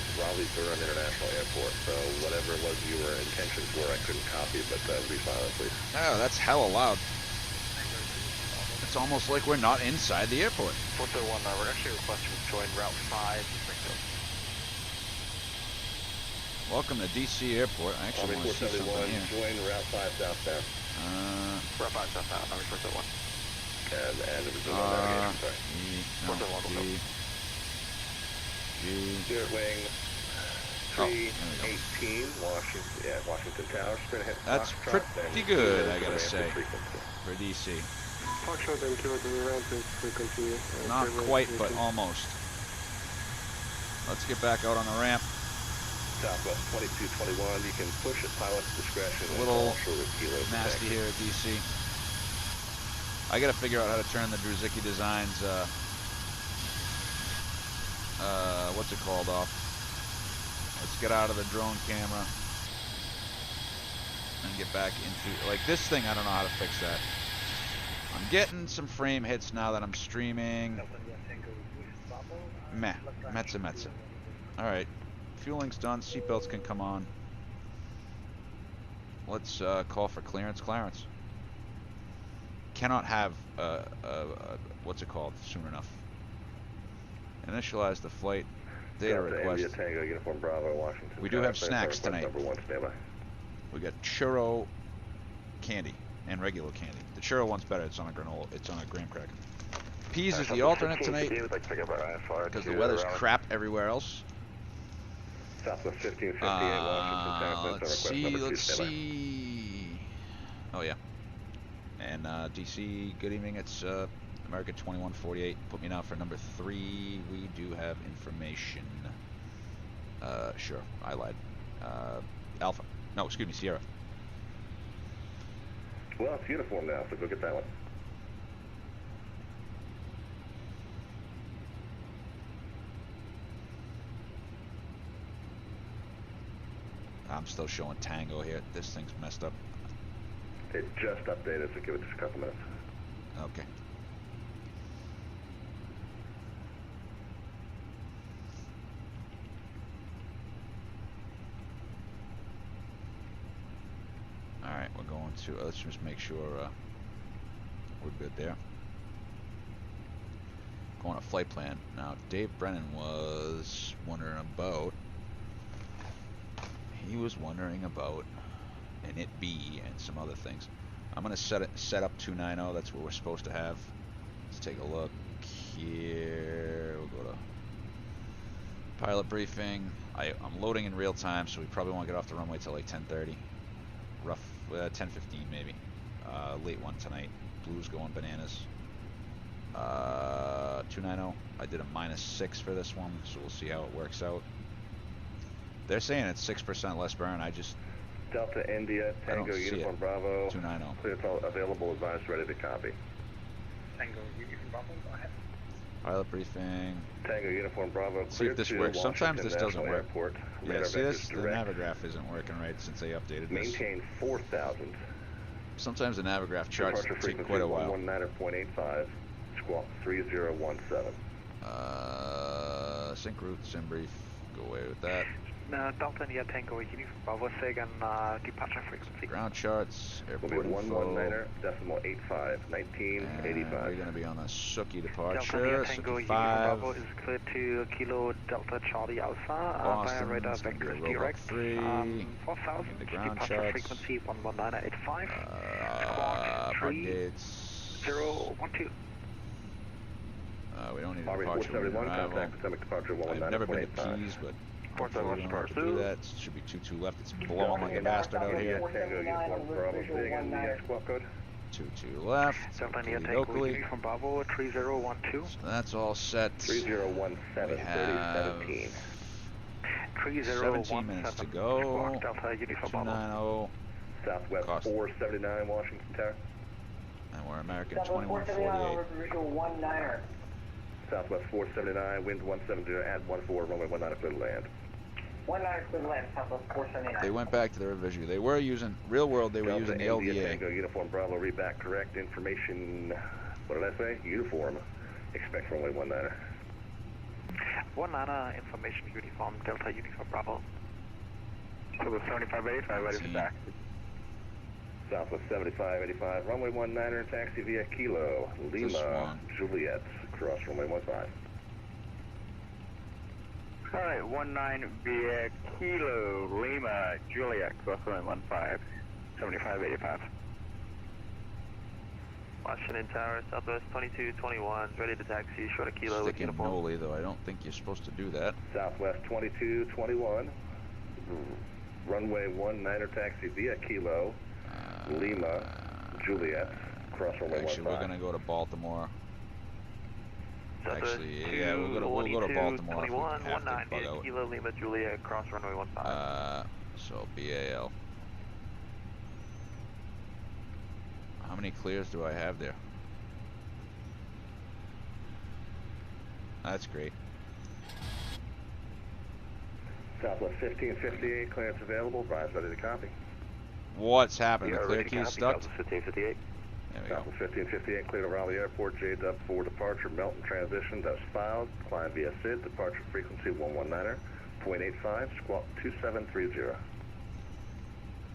as Raleigh Durham International Airport. So whatever it was your intentions were, I couldn't copy, but re-file it, please. Oh, that's hella loud. It's almost like we're not inside the airport. 401, we're actually requesting to join Route 5 to Springfield. Welcome to DC Airport. I actually want to see something here. Join Route 5 southbound. Route 5 southbound, Army 401. And it was on navigation, sorry. 401, Spirit Wing 318, Washington Tower. Straight ahead. That's pretty good, I gotta say, for DC. Not quite, but almost. Let's get back out on the ramp. Southwest 2221, you can push at pilot's discretion. A little nasty here at DC. I gotta figure out how to turn the Druzicki Designs, what's it called, off. Let's get out of the drone camera and get back into, like, this thing, I don't know how to fix that. I'm getting some frame hits now that I'm streaming. Meh, Metza. Alright, fueling's done, seatbelts can come on. Let's call for clearance. Cannot have, what's it called, soon enough. Initialize the flight. Data request. Tango, Uniform Bravo, Washington. We do have snacks tonight. We got churro candy and regular candy. The churro one's better. It's on a granola. It's on a graham cracker. Peas is the alternate tonight because the weather's crap everywhere else. Southwest 1558, Washington. Let's see. Oh yeah. And DC, good evening. It's America 2148. Put me now for number 3. We do have information. Sure, I lied. Alpha. No, excuse me, Sierra. Well, it's uniform now, so go get that one. I'm still showing Tango here. This thing's messed up. It just updated, so give it just a couple minutes. Okay. Alright, we're going to, let's just make sure we're good there. Going to flight plan. Now, Dave Brennan was wondering about, an IT-B and some other things. I'm going to set up 290, that's what we're supposed to have. Let's take a look here. We'll go to pilot briefing. I'm loading in real time, so we probably won't get off the runway till like 10:30. Rough, 10:15 maybe. Late one tonight. Blue's going bananas. 290. I did a -6 for this one, so we'll see how it works out. They're saying it's 6% less burn. I just Delta India, Tango Uniform Bravo. 290. Clear available, advised, ready to copy. Tango Uniform Bravo, go ahead. Pilot briefing. Tango Uniform Bravo. See if this works. Sometimes this doesn't work. Airport. Yeah, see this? The Navigraph isn't working right since they updated this. Maintain 4,000. Sometimes the Navigraph charts take quite a while. 119.85, squawk 3017. Sync route, sim brief. Go away with that. Delta India Tango Uniform Bravo, SIG and departure frequency. Ground charts, airport will be info. 119.85, 1985. We're going to be on the Suki departure. Delta India Tango Suki Uniform 5. Bravo is cleared to Kilo Delta Charlie Alpha. Boston, via radar vector direct. 3. 4,000. The ground departure charts. frequency 119.85. Squawk Dates. 3012. We don't need a Army departure. 471, contact Pacific departure I've never been to 119.85. Keys, but hopefully we don't have to do that. It should be 22 left. It's blowing like a bastard out here. Tango Uniform Bravo, SIG and the squawk code. 22 left. Delta India Tango Locally. Uniform Bravo 3012. So that's all set. 3017, We have 3017. 17 minutes to go. Squawk Delta Uniform Bravo. 290. Southwest Cost. 479, Washington Tower. And we're American 2148. Southwest 479, wind 170 at 14, runway 19 clear to land. 19 clear to land, Southwest 479. They went back to the revision. They were using, real world, they were using the India, LDA. Tango Uniform Bravo, read back correct information. What did I say? Uniform. Expect runway 19. 19 information uniform Delta Uniform Bravo. So the 7585 ready for taxi. Southwest 7585, runway 19er, taxi via Kilo, Lima, Juliet, cross runway 15. Alright, 19 via Kilo, Lima, Juliet, cross runway 15, 7585. Washington Tower, Southwest 2221, ready to taxi, short of Kilo with Sticking uniform. Noli, though, I don't think you're supposed to do that. Southwest 2221, runway 19er, taxi via Kilo, Lima, Juliet, cross runway 15. Actually, we're gonna go to Baltimore. Southwest Actually, yeah, we'll go to Baltimore if we have to 19 bug via out. Kilo, Lima, Juliet, cross runway 15. So BAL. How many clears do I have there? That's great. Southwest 1558, clearance available, Brian's ready to copy. What's happening? The clear key's stuck? Southwest 1558. There we go. Southwest 1558, clear to Raleigh Airport, JW for departure, Melton transition, that's filed, climb via SID, departure frequency 119er, 0.85, squawk 2730.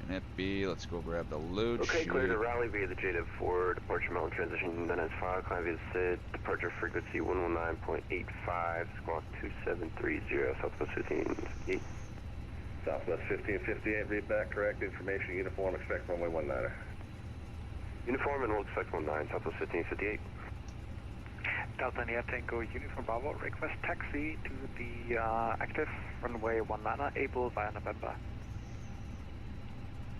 And it B, let's go grab the load sheet. Clear to Raleigh via the JW for departure, Melton transition, then as filed, climb via SID, departure frequency 119.85, squawk 2730, Southwest 1558. Southwest 1558, read back, correct information, uniform, expect runway 19er. Uniform and we'll expect 19, Southwest 1558. Delta India Tango Uniform Bravo, request taxi to the active runway 19, able via November.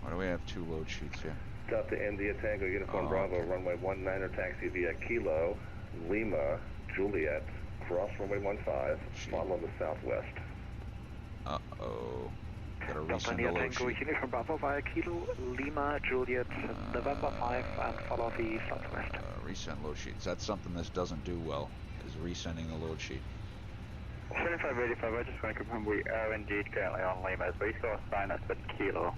Why do we have two load sheets here? Delta India Tango Uniform Bravo, okay. runway 19er, taxi via Kilo, Lima, Juliet, cross runway 15, follow the southwest. Uh-oh. Gotta Delta resend the India load Tango sheet. Uniform Bravo via Kilo, Lima, Juliet, November 5, and follow the southwest. Resend load sheets. That's something this doesn't do well, is resending the load sheet. 7585, I just want to confirm we are indeed currently on Lima, but he's got to sign us at Kilo.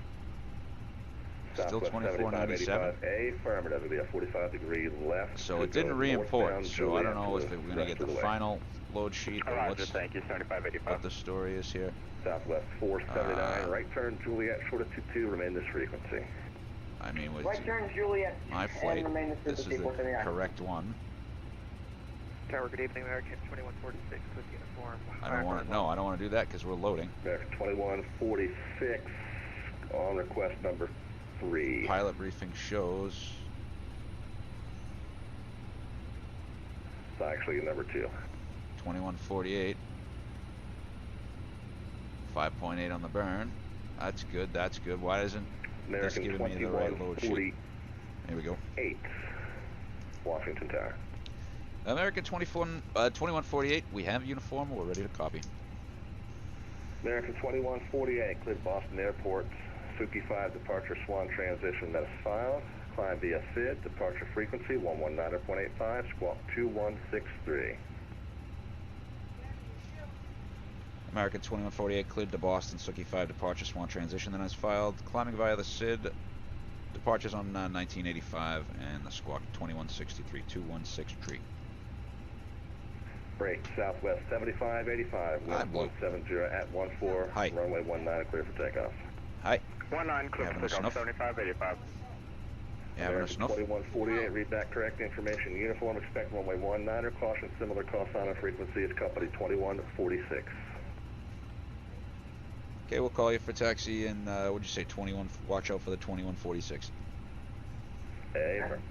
Still Southwest 2497. 7585, affirmative, it'll be a 45-degree left. So it didn't re-import, so I don't know if we're going to get the final load sheet or Roger, what's, thank you, 7585. what the story is here. Southwest 479, right turn Juliet, short of 22, remain this frequency. I mean, with Right turn Juliet my flight, and remain this this is frequency the 479. correct one. Tower, good evening, American 2146 with uniform. I don't want to, no, I don't want to do that because we're loading. American 2146, on request number 3. Pilot briefing shows. It's actually number 2. 2148. 5.8 on the burn. That's good, that's good. Why isn't this American giving me the right load sheet? 2148, Here we go. Washington Tower. American 2148, we have uniform, we're ready to copy. American 2148, cleared Boston Airport, Suki 5, departure Swan transition, that is filed. Climb via SID, departure frequency 119.85, squawk 2163. American 2148 cleared to Boston, Suki 5, departure Swan transition, then as filed. Climbing via the SID, departures on 1985, and the squawk 2163, 216 Break, Southwest 7585, wind 170 at 14, Hi. runway 19, clear for takeoff. Hi. 19, clear Having for us takeoff, enough? 7585. You having us enough? 2148, read back correct information, uniform, expect runway 19, caution similar call sign on frequency is company 2146. Okay, we'll call you for taxi and what'd you say, 21, watch out for the 2146. Affirm.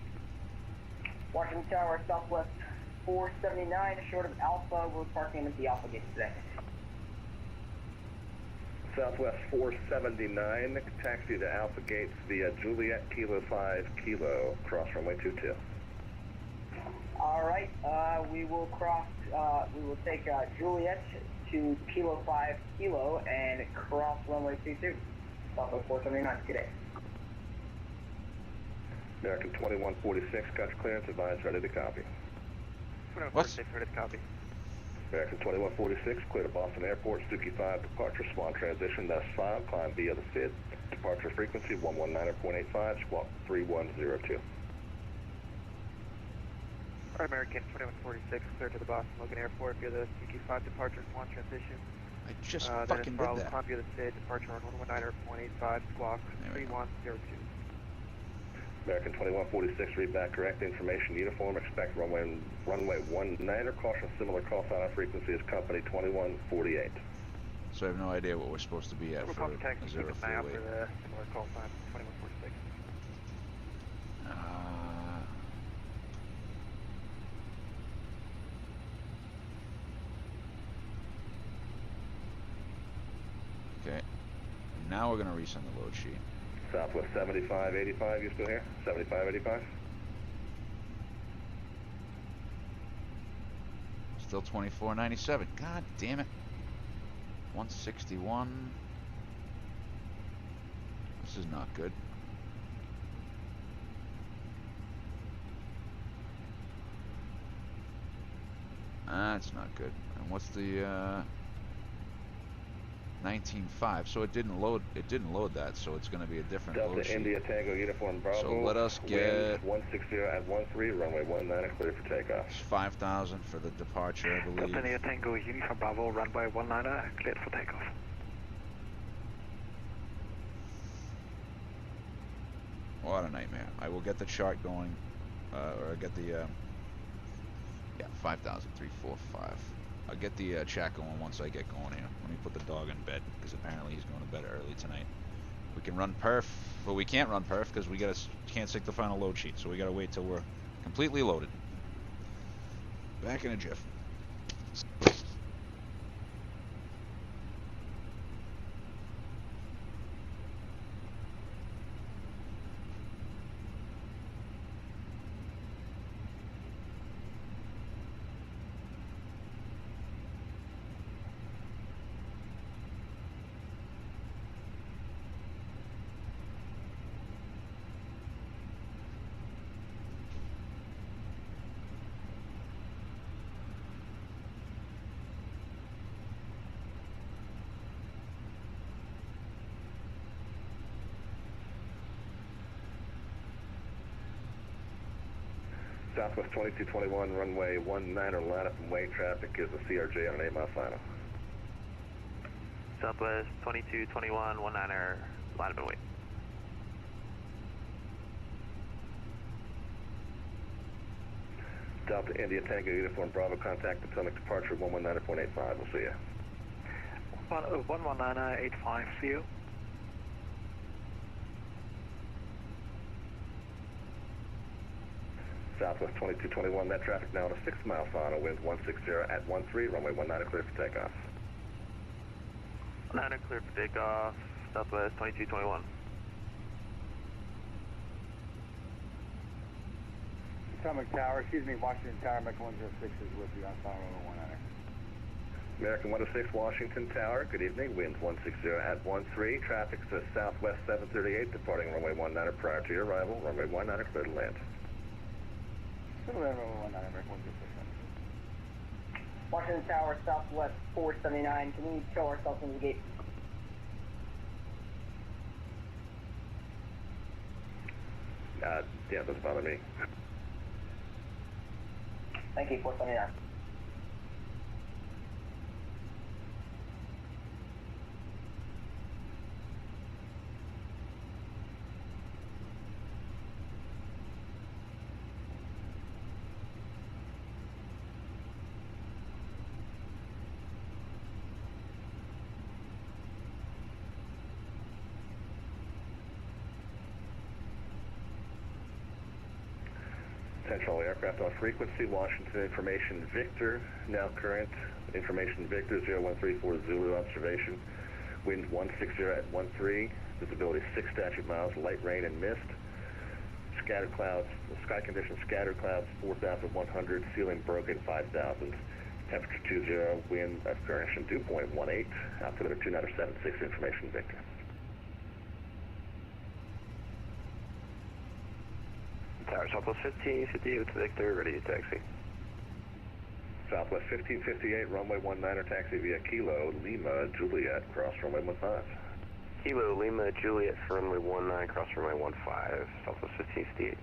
Washington Tower, Southwest 479, short of Alpha. We're parking at the Alpha gate today. Southwest 479, taxi to Alpha Gates via Juliet, Kilo 5, Kilo, cross runway 22. Alright, we will cross, we will take Juliet to Kilo 5, Kilo, and cross runway 22. Southwest 479, good day. American 2146, got your clearance, advised, ready to copy. 2146, ready to copy. American 2146, clear to Boston Airport, Suki 5, departure Swan transition, that's filed, climb via the SID, departure frequency 119.85, squawk 3102. American 2146, clear to the Boston Logan Airport via the CQ5 departure Swan transition. I just Then fucking did Bravo that. climb via the SID, departure on 119.85, squawk 3102. American 2146, read back correct information, uniform, expect runway 19er, caution similar call sign on frequency as company 2148. So I have no idea what we're supposed to be at We're for calling taxi, a keep an eye out 038. for the similar call sign 2146. Okay, now we're gonna resend the load sheet. Southwest 7585, you still here? 7585? Still 2497. God damn it. 161. This is not good. That's not good. And what's the 19.5? So it didn't load. It didn't load that. So it's going to be a different load Delta sheet. India Tango Uniform Bravo. So let us get wind 160 at 13, runway 19, clear for takeoff. 5,000 for the departure, I believe. Delta India Tango Uniform Bravo, runway 19, cleared for takeoff. What a nightmare. I will get the chart going, or get the, yeah, 5,345. I'll get the chat going once I get going here. Let me put the dog in bed, because apparently he's going to bed early tonight. We can run perf, but we can't run perf because we can't sync the final load sheet, so we gotta wait till we're completely loaded. Back in a jiff. Southwest 2221, runway 19, line up and wait traffic is a CRJ on an 8-mile final. Southwest 2221, 19er, line up and wait. Delta India Tango Uniform Bravo, contact Potomac departure 119.85, we'll see you. 119.85, see you. Southwest 2221, that traffic now on a 6-mile final, wind 160 at 13, runway 19 clear for takeoff. 19 clear for takeoff, Southwest 2221. Potomac Tower, excuse me, Washington Tower, Mech 106 is with you on final 19. American 106, Washington Tower, good evening, wind 160 at 13, traffic to Southwest 738, departing runway 19 prior to your arrival, runway 19 clear to land. Washington Tower, Southwest 479. Can we show ourselves in the gate? Yeah, doesn't bother me. Thank you, 479. Central aircraft on frequency, Washington Information Victor, now current, Information Victor 0134 Zulu observation, wind 160 at 13, visibility 6 statute miles, light rain and mist, scattered clouds, sky conditions scattered clouds 4,100, ceiling broken 5,000, temperature 20, wind at current 2.18, altimeter 2976, Information Victor. Tower Southwest 1558 with Victor, ready to taxi. Southwest 1558, runway 19er, taxi via Kilo, Lima, Juliet, cross runway 15. Kilo, Lima, Juliet, for runway 19, cross runway 15, Southwest 1558.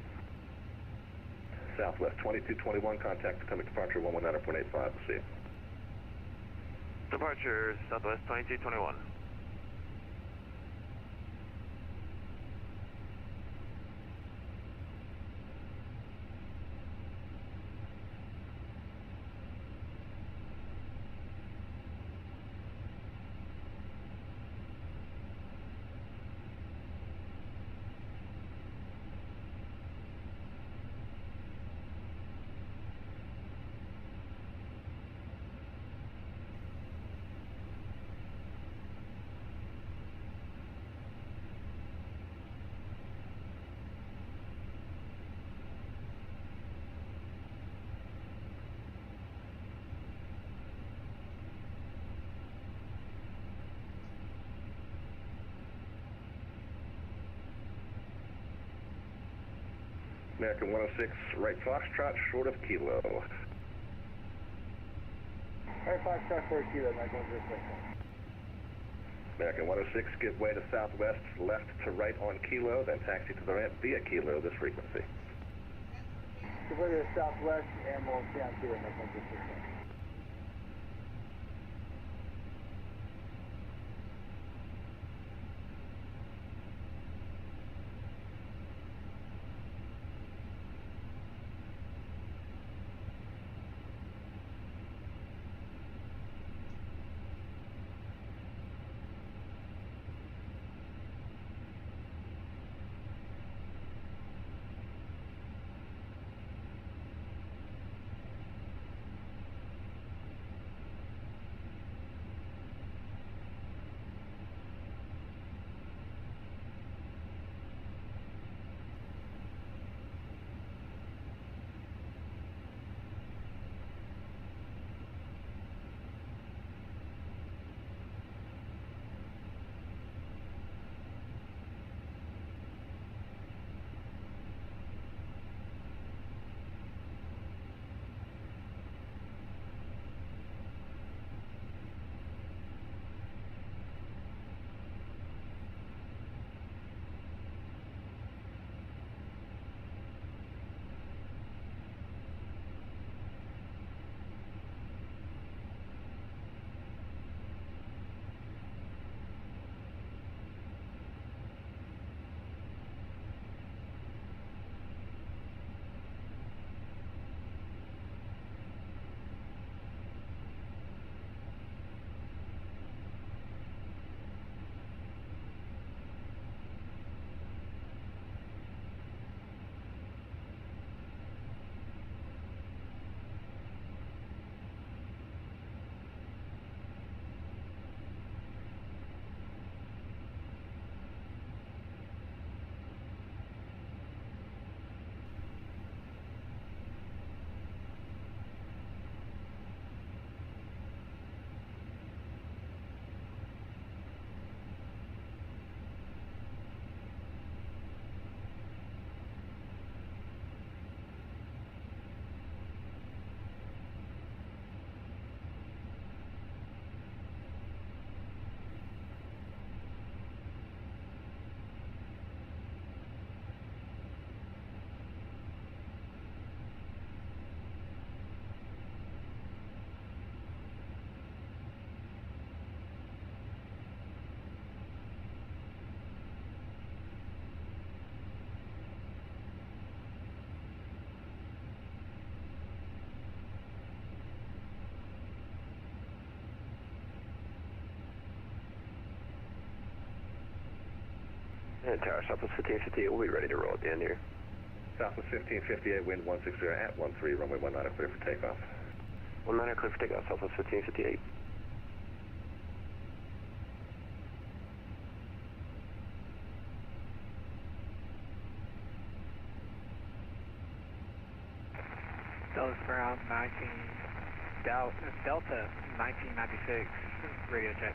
Southwest 2221, contact Potomac departure 119.85. We'll see you. Departure Southwest 2221. American 106, right Foxtrot, short of Kilo. Right, 5 truck for Kilo, American 106. American 106, give way to Southwest, left to right on Kilo, then taxi to the ramp via Kilo, this frequency. Give way to Southwest, and we'll stay on Kilo, American 106. And Tower Southwest 1558, we'll be ready to roll at the end here. Southwest 1558, wind 160 at 13, runway 19 clear for takeoff. 19 clear for takeoff, Southwest 1558. Dallas ground 19, Delta 1996, radio check.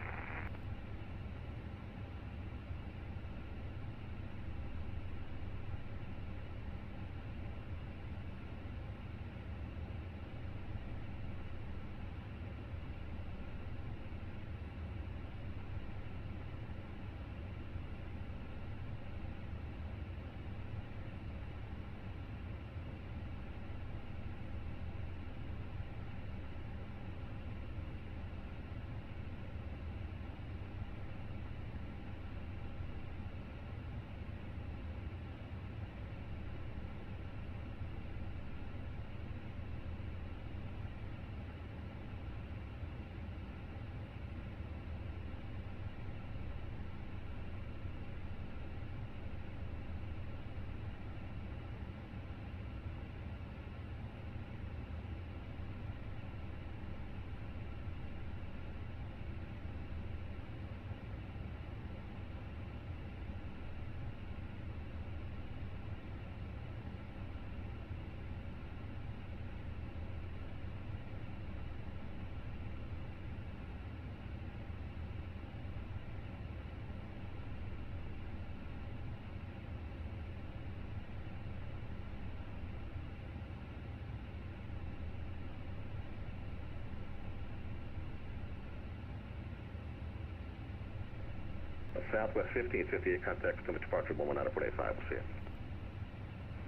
Southwest 1558, contact to departure 119.85. We'll see you.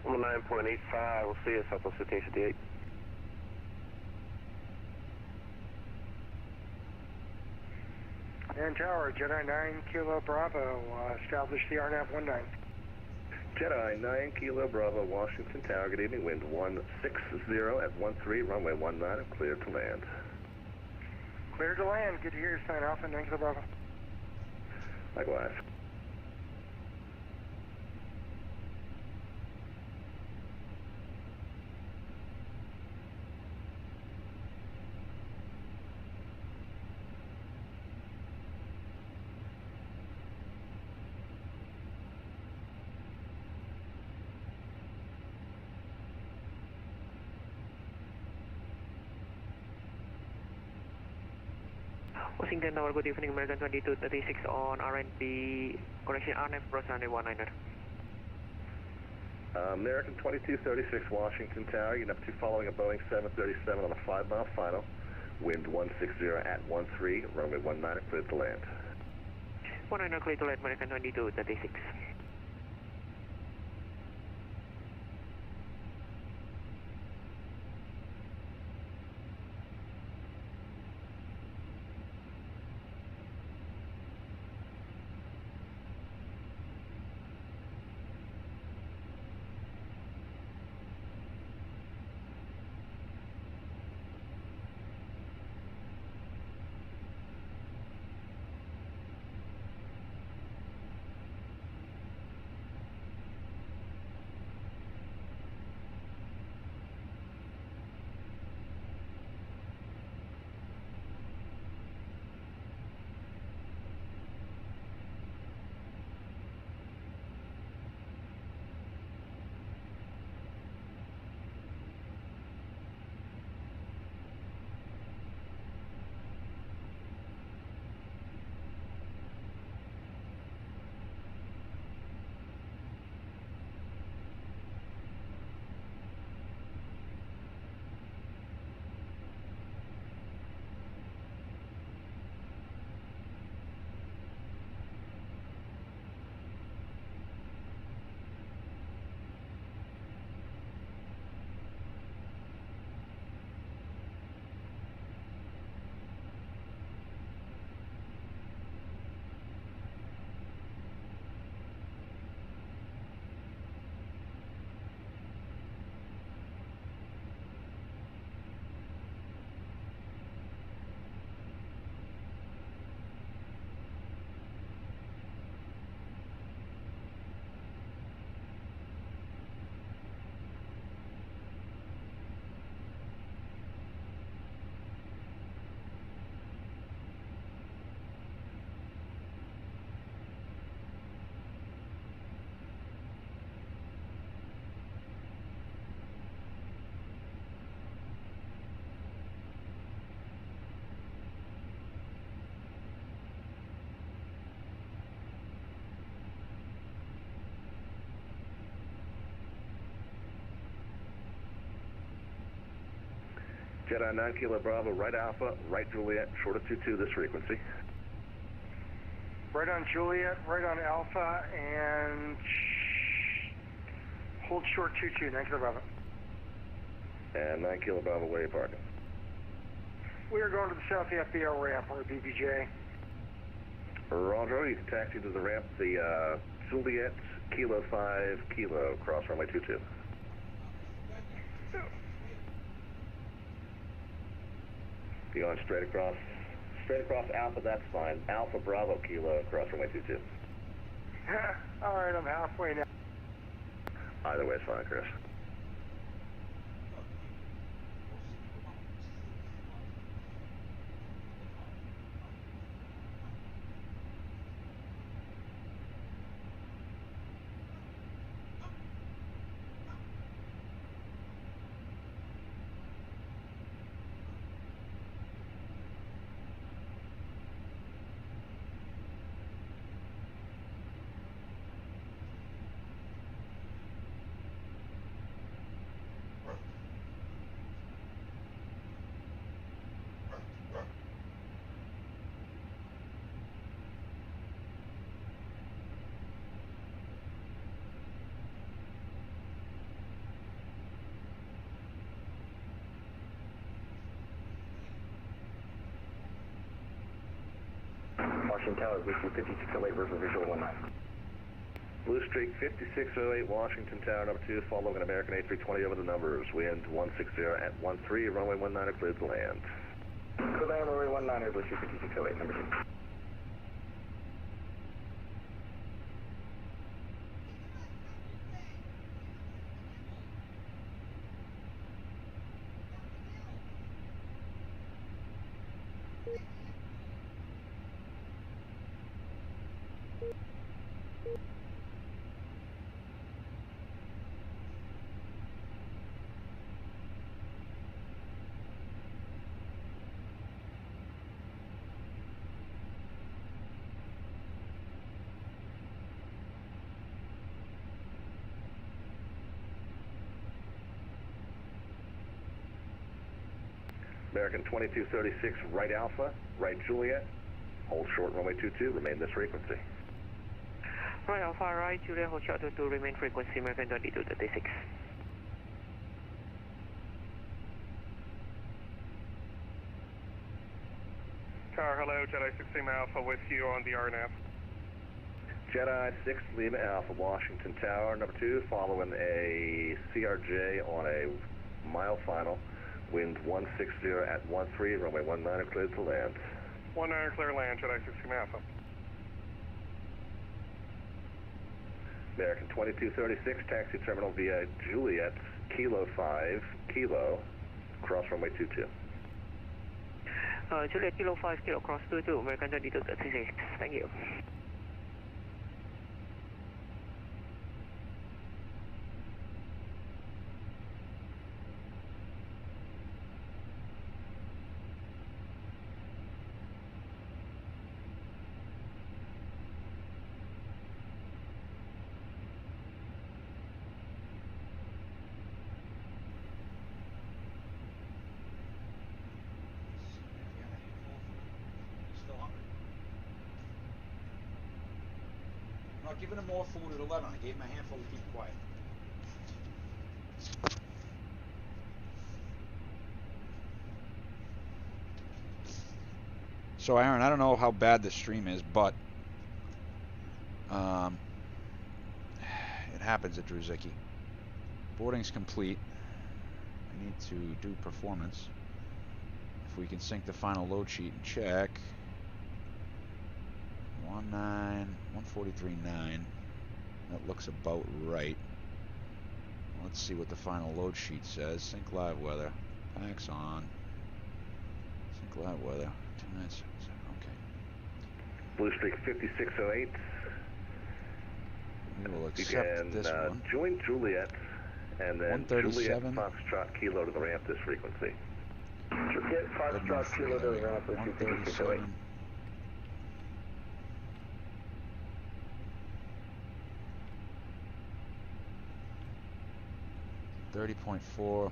119.85, we'll see you, Southwest 1558. And Tower, Jedi 9 Kilo Bravo, establish the RNAV 19. Jedi 9 Kilo Bravo, Washington Tower, good evening, wind 160 at 13, runway 19, clear to land. Clear to land, good to hear you, sign Alpha 9 Kilo Bravo. Likewise. Washington Tower, good evening, American 2236 on RNP, correction, RNF, cross runway 19. American 2236, Washington Tower, unit number 2 following a Boeing 737 on a 5-mile final, wind 160 at 13, runway 19, cleared to land. 19 clear to land, American 2236. Jedi 9 Kilo Bravo, right Alpha, right Juliet, short of 22 this frequency. Right on Juliet, right on Alpha, and hold short 22, 9 Kilo Bravo. And 9 Kilo Bravo, where are you parking? We are going to the south FBL ramp, or BBJ. Roger, you can taxi to the ramp, the Juliet Kilo 5 Kilo, cross runway 22. You going straight across Alpha, that's fine. Alpha Bravo Kilo, cross runway 22. All right, I'm halfway now. Either way is fine, Chris. Washington Tower, Blue Streak 5608 versus visual 19. Blue Streak 5608, Washington Tower, number 2, following an American A320 over the numbers. Wind 160 at 13, runway 19, cleared to land. Clear land, runway 19, Blue Streak 5608, number 2. American 2236, right Alpha, right Juliet. Hold short runway 22, remain this frequency. Right Alpha, right Juliet, hold short 22, remain frequency, American 2236. Tower, hello, Jedi 6 Lima Alpha with you on the RNAV. Jedi 6 Lima Alpha, Washington Tower, number 2, following a CRJ on a mile final. Wind 160 at 13, runway 19, cleared to land. 19 clear land, Jedi 6 Lima Alpha. American 2236, taxi terminal via Juliet, Kilo 5, Kilo, cross runway 22. Juliet Kilo 5, Kilo cross 22, American 2236, thank you. I'm not giving him more food at 11. I gave him a handful to keep quiet. So Aaron, I don't know how bad the stream is, but it happens at Druzicki. Boarding's complete. I need to do performance. If we can sync the final load sheet and check. 143.9. That looks about right. Let's see what the final load sheet says. Sync live weather. Packs on. Sync live weather. 296. Okay. Blue Streak 5608. We will You accept can this one. join Juliet and then 137. Juliet Foxtrot Kilo to the ramp this frequency. Juliet Foxtrot Kilo to the ramp, Blue Streak 5608. 137. 30.4.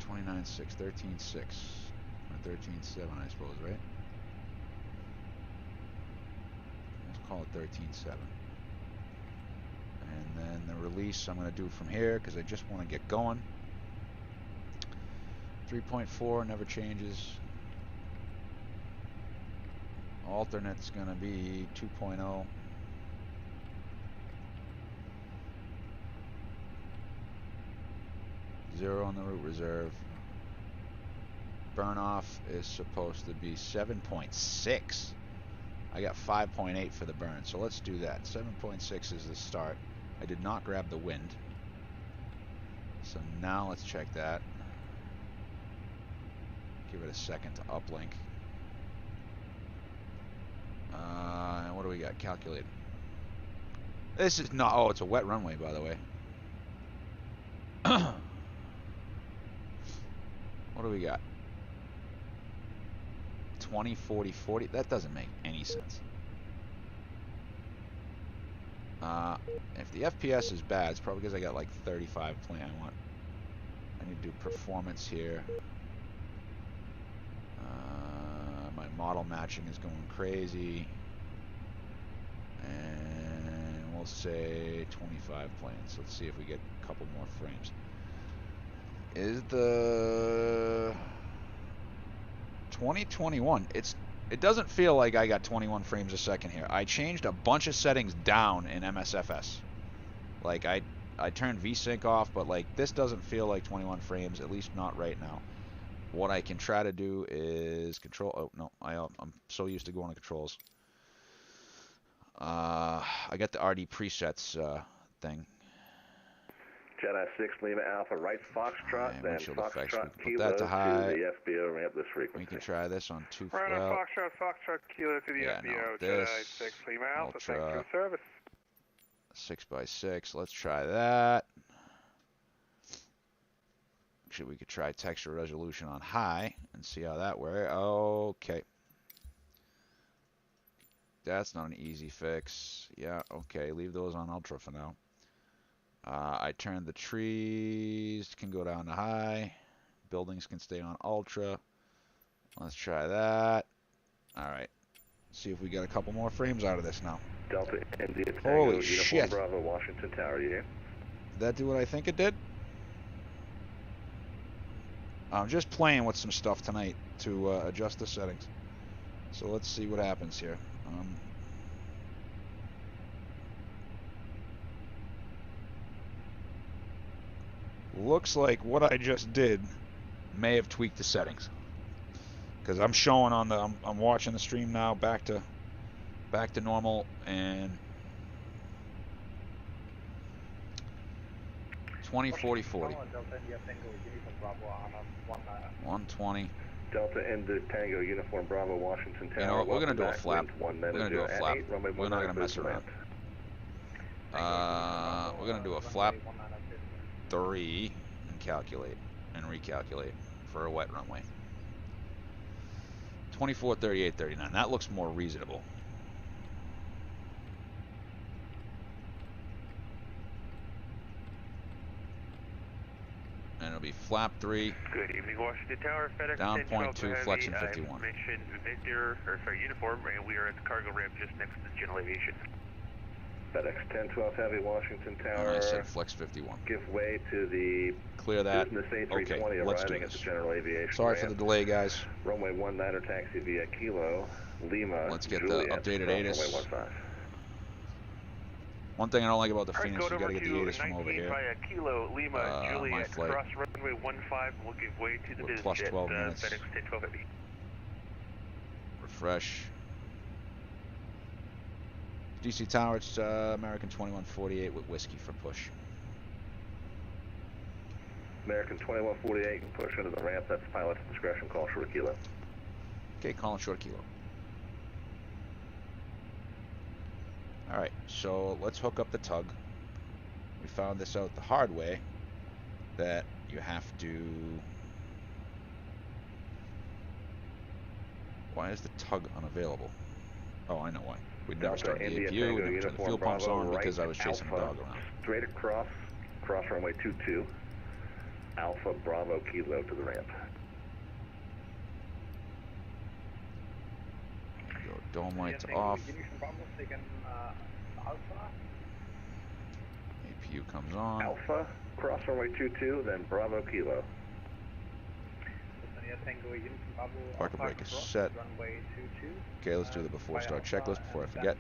29.6, 13.6, or 13.7, I suppose, right? Let's call it 13.7. And then the release I'm going to do from here because I just want to get going. 3.4 never changes. Alternate's going to be 2.0. Zero on the route reserve. Burn off is supposed to be 7.6. I got 5.8 for the burn, so let's do that. 7.6 is the start. I did not grab the wind, so now let's check that. Give it a second to uplink. And what do we got? Calculate. This is not. Oh, it's a wet runway, by the way. What do we got? 20, 40, 40. That doesn't make any sense. If the FPS is bad, it's probably because I got like 35 plane. I need to do performance here. My model matching is going crazy. And we'll say 25 planes. Let's see if we get a couple more frames. Is the 2021. It doesn't feel like I got 21 frames a second here. I changed a bunch of settings down in MSFS. Like I turned VSync off, but like this doesn't feel like 21 frames, at least not right now. What I can try to do is control. Oh no, I'm so used to going to controls. I got the RD presets thing. Jedi 6 Lima Alpha, right Foxtrot, And then windshield effects. Foxtrot Put Kilo that to high. the FBO ramp this frequency. We can try this on 2. Right on Foxtrot Kilo to the yeah, FBO, no, Jedi this, 6 Lima Alpha, ultra, thanks for the service. 6x6. Let's try that. Actually, we could try texture resolution on high and see how that works. Okay. That's not an easy fix. Yeah, okay. Leave those on ultra for now. I turned the trees, can go down to high. Buildings can stay on ultra. Let's try that. Alright. See if we get a couple more frames out of this now. Delta India Tango, Holy Uniform shit. Bravo, Washington Tower, you here? Did that do what I think it did? I'm just playing with some stuff tonight to adjust the settings. So let's see what happens here. Looks like what I just did may have tweaked the settings, because I'm showing on the I'm watching the stream now back to normal, and 20/40/40 120. Delta India Tango, Uniform Bravo, Washington Tower. You know what? We're gonna do a back, flap. wind We're gonna do a flap. We're not gonna mess around. We're gonna do a flap 3 and calculate and recalculate for a wet runway. 24/38/39. That looks more reasonable. And it'll be flap 3. Good evening, Washington Tower. FedEx Down 0.2, flexion 51. Mentioned Victor, or sorry, uniform, and we are at the cargo ramp just next to General Aviation. FedEx 1012 Heavy, Washington Tower. And I said flex 51. Give way to the Clear that. business A320 Okay, let's do arriving at the this. General Aviation Sorry ramp. for the delay, guys. Runway 19er taxi via Kilo, Lima, Let's get Juliet, the updated cross ATIS. runway 15. One thing I don't like about the Alright, Phoenix, go you gotta over get the to ATIS from over 19 here. via Kilo, Lima, my Juliet, flight. cross runway 15, we'll give way to the We're business plus jet, 12 minutes. FedEx 1012 Heavy. Refresh. DC Tower, it's American 2148 with whiskey for push. American 2148 can push into the ramp. That's pilot's discretion. Call short Kilo. Okay, calling short Kilo. Alright, so let's hook up the tug. We found this out the hard way, that you have to... Why is the tug unavailable? Oh, I know why. We never started the APU, we never turned the fuel pumps on because I was chasing a dog around. Straight across, cross runway 22, Alpha Bravo Kilo to the ramp. Go dome lights off. APU comes on. Alpha, cross runway 22, then Bravo Kilo. Parking brake is set. Okay, let's do the before start checklist before I forget.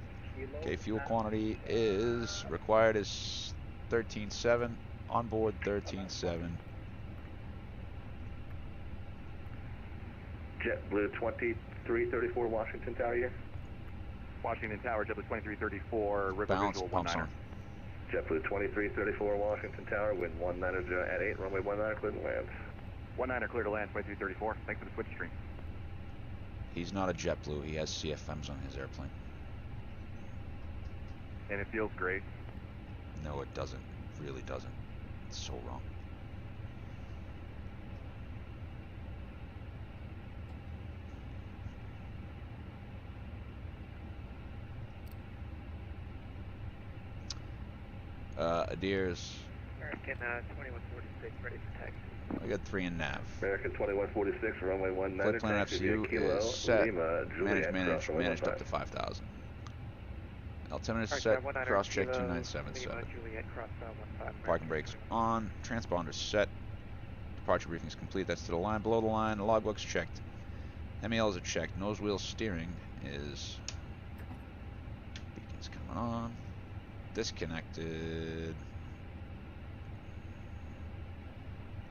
Okay, fuel quantity is required is 13.7. On board 13.7. JetBlue 2334 Washington Tower here. Washington Tower, JetBlue 2334, River Balance Visual pumps 19er. on. JetBlue 2334 Washington Tower, wind 190 at 8, runway 19 clear to land. 19er clear to land, 2334. Thanks for the switch stream. He's not a JetBlue. He has CFMs on his airplane. And it feels great. No, it doesn't. It really doesn't. It's so wrong. Adirs. American 2146, ready for taxi. I got 3 in nav. American 2146, runway 19 Flight plan taxi via FCU Kilo, is set. Lima, Juliet, cross runway Managed up 15. to 5,000. Altimeter is Alright, set. 19 Cross check Kilo, 2977. Lima, Juliet, cross 15. Parking brakes on. Transponder set. Departure briefing is complete. That's to the line. Below the line. The logbook's checked. MELs are checked. Nose wheel steering is... Beacon's coming on. Disconnected.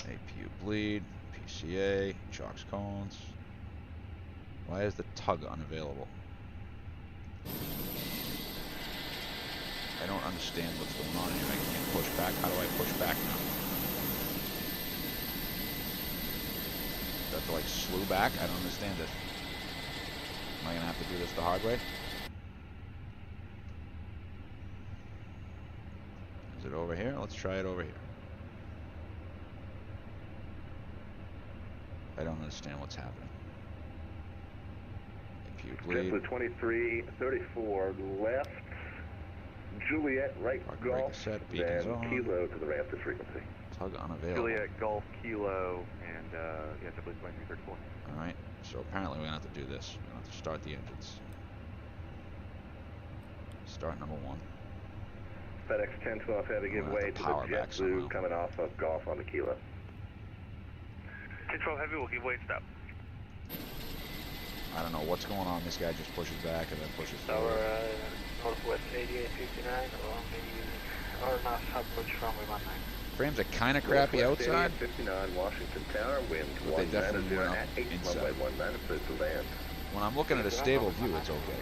APU bleed. PCA. Chocks cones. Why is the tug unavailable? I don't understand what's going on here. I can't push back. How do I push back now? Do I have to like slew back? I don't understand it. Am I gonna have to do this the hard way? Is it over here? Let's try it over here. I don't understand what's happening. APU bleed. 2334 left. Juliet, right Golf, set, then on. Kilo to the ramp to frequency. Tug unavailable. Juliet, Golf, Kilo, and yes, I believe 2334. Alright, so apparently we're going to have to do this. We're going to have to start the engines. Start number 1. FedEx 1012 had to give way to the JetBlue coming off of Golf on the Kilo. 1012 Heavy will give way and stop. I don't know what's going on. This guy just pushes back and then pushes forward. Northwest 8859 or not approach runway 19. Frames are kind of crappy outside. 59 Washington Tower, wind But they definitely went up inside. When I'm looking at a stable view, it's okay.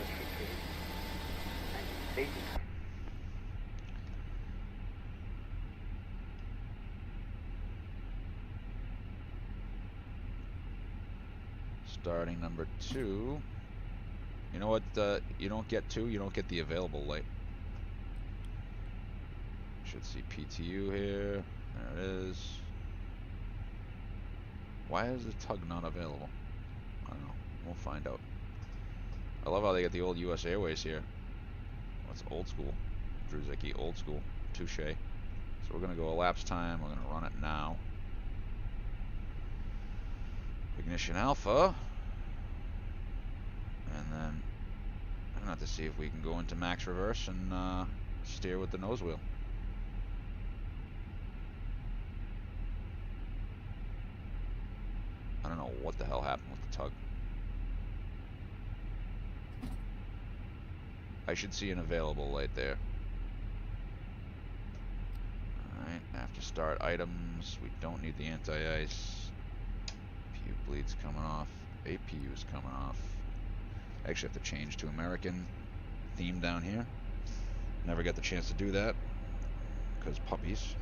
Starting number 2. You know what? You don't get 2. You don't get the available light. Should see PTU here. There it is. Why is the tug not available? I don't know. We'll find out. I love how they get the old US Airways here. That's old school. Druzicki, old school. Touche. So we're going to go elapsed time. We're going to run it now. Ignition alpha. And then I'm going to have to see if we can go into max reverse and steer with the nose wheel. I don't know what the hell happened with the tug. I should see an available light there. Alright, after start items, we don't need the anti-ice. APU bleed's coming off. APU's coming off. I actually have to change to American theme down here. Never got the chance to do that because puppies.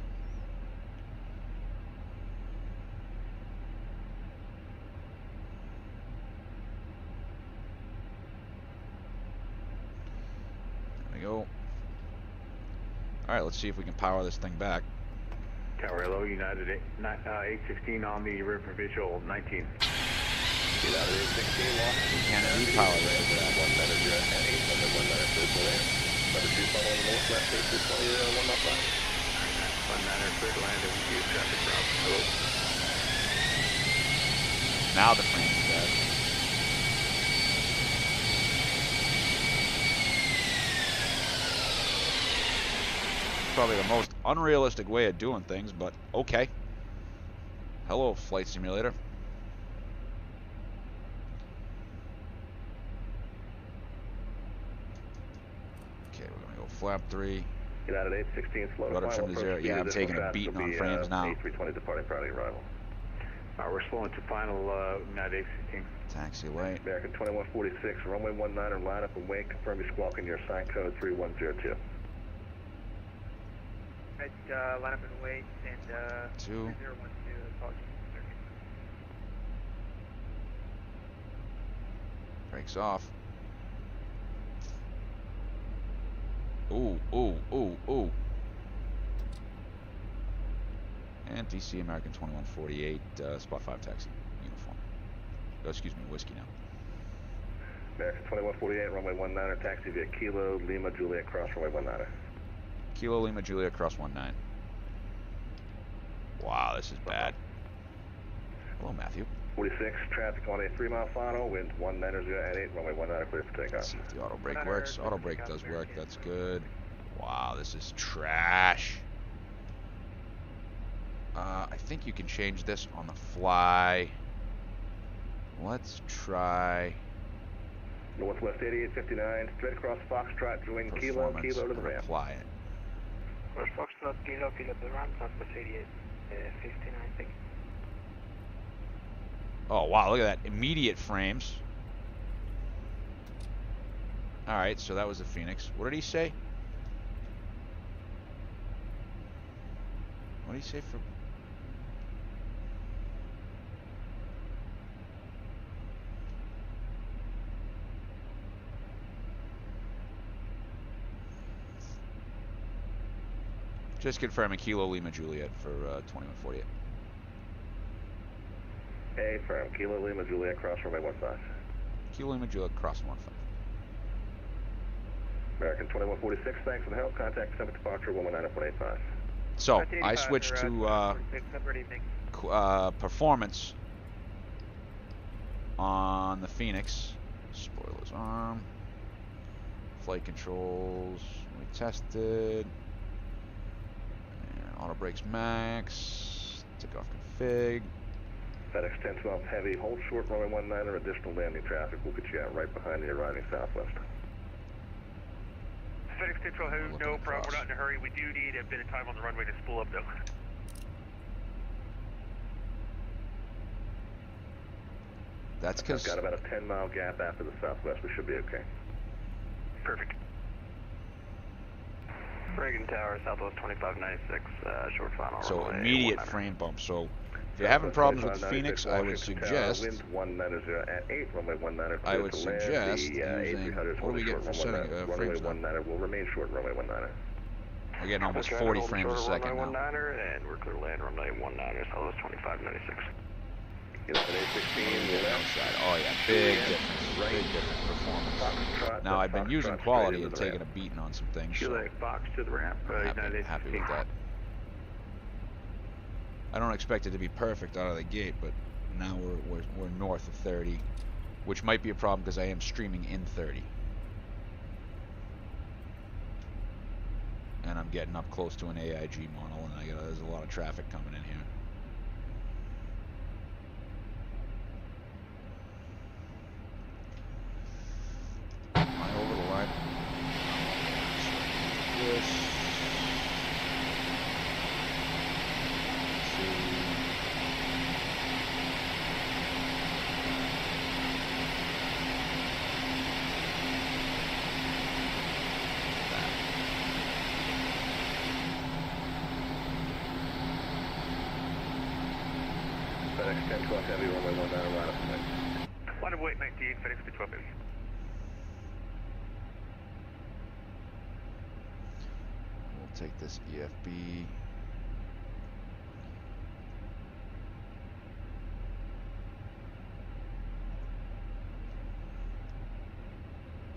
There we go. Alright, let's see if we can power this thing back. Tower hello, United 816 on the river visual 19. Get out of 816, Washington. Can't repower this. 1 minute, you're at 8, number 1 minute, clear for land. Number 2 following northwest, 220, 1 mile flat. 1 minute, clear to land, use traffic route. Hello. Now the frame is dead. Probably the most unrealistic way of doing things, but okay. Hello, Flight Simulator. Okay, we're gonna go flap 3. Get out at 816, slow to Rudder trim to 0. Yeah, I'm taking a beating on frames now. A320 departing priority arrival. We're slowing to final United 816. Taxi light. American 2146, runway 19er, line up and wait. Confirm you're squawking your sign code 3102. Right, line up and wait, and 2. 3012, apologies. Brakes off. Ooh, ooh, ooh, ooh. And DC American 2148, spot 5 taxi, uniform. Oh, excuse me, whiskey now. American 2148, runway 19er, taxi via Kilo, Lima, Juliet, cross runway 19er. Kilo Lima Juliet cross 19. Wow, this is bad. Hello, Matthew. 46, traffic on a 3-mile final, wind 19er, 0 at 8, runway 19er, clear for takeoff. Let's see if the auto brake works. Auto brake does work, that's good. Wow, this is trash. I think you can change this on the fly. Let's try Northwest 8859, straight across Foxtrot, join Kilo, performance Kilo to the and ramp. apply it. Cross Foxtrot, Kilo, Kilo to the ramp, Southwest 8859, thank you. Oh, wow, look at that. Immediate frames. Alright, so that was the Phoenix. What did he say? What did he say for... Just confirming Kilo Lima Juliet for 2148. A firm, Kilo Lima Juliet, cross runway 15. Kilo Lima Juliet, cross 15. American 2146, thanks for the help. Contact December departure 119.85. So, I switched to performance on the Phoenix. Spoilers arm. Flight controls, we tested. Auto brakes max. Takeoff config. FedEx 1012 heavy, hold short runway 19, additional landing traffic will get you out right behind the arriving Southwest. FedEx 1012 heavy, no problem, we're not in a hurry. We do need a bit of time on the runway to spool up though. That's because... I've got about a 10-mile gap after the Southwest, we should be okay. Perfect. Reagan Tower, Southwest 2596, short final. So immediate frame bump. So if you're having problems with the Phoenix, I would suggest. Wind 190 at 8, runway 19. I would suggest using. What do we get for setting frames now? 19 will remain short runway 19. We're getting almost 40 frames a second now. And we're clear to land runway 19, Southwest 2596. Get up at 816. Oh yeah, big difference. Big difference performance. Now I've been using quality and taking a beating on some things. So Fox to the ramp. I'm happy with that. I don't expect it to be perfect out of the gate, but now we're north of 30, which might be a problem because I am streaming in 30, and I'm getting up close to an AIG model, and there's a lot of traffic coming in here. Over the line. This. FedEx 1012 heavy, runway 19, right up the next. Line of weight 19, FedEx 1012 heavy. Take this EFB.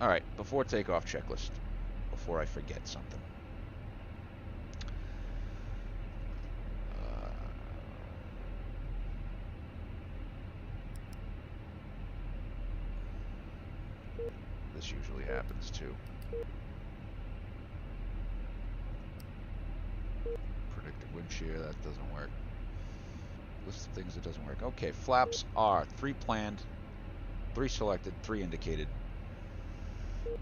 All right, before takeoff checklist, before I forget something. This usually happens too. Predicted wind shear, that doesn't work. List of things that doesn't work. Okay, flaps are 3 planned, 3 selected, 3 indicated.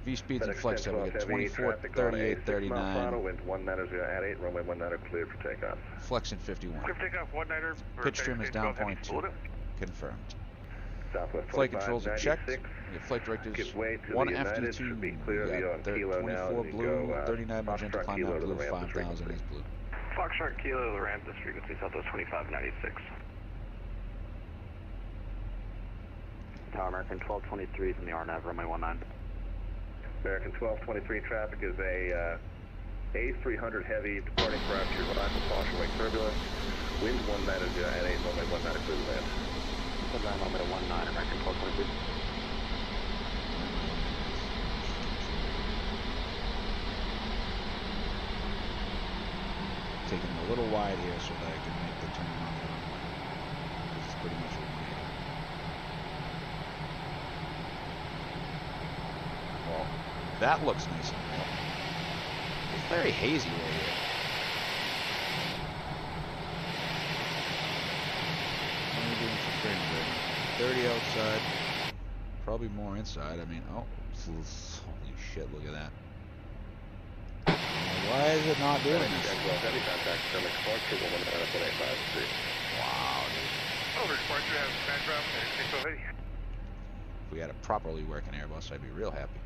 V speeds and flex heavy at 24, 38, 39. Wind 190 at 8, runway 19 cleared for takeoff. Flex in 51. Takeoff 19. Pitch trim is down 0.2. Confirmed. Southwest flight controls are checked. We have flight directives 1 FD2. We got 24 blue, 39 magenta, climb out blue, 5000 is blue. Foxtrot Kilo to the ramp, this frequency Southwest 2596. Tower American 1223 from the RNAV, runway 19. American 1223 traffic is a A300 heavy departing for after your line for caution wake turbulence. Wind 190 at 8, runway 19 clear to land. Sundown runway 19, American 1223. Taking it a little wide here so that I can make the turn on the runway. This is pretty much eliminated. Well, that looks nice and real. It's very hazy right here. What are we doing for frame rate? 30 outside. Probably more inside. I mean, oh, holy shit, look at that. Why is it not doing this? Heavy contact coming departure 119.85. Wow, dude. Over departure, have backdrop, and 608. If we had a properly working Airbus, I'd be real happy.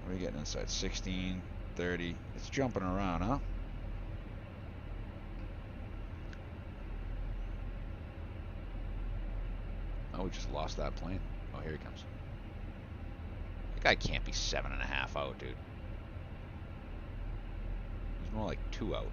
What are we getting inside? 16, 30. It's jumping around, huh? Oh, we just lost that plane. Oh, here he comes. That guy can't be 7.5 out, dude. He's more like 2 out.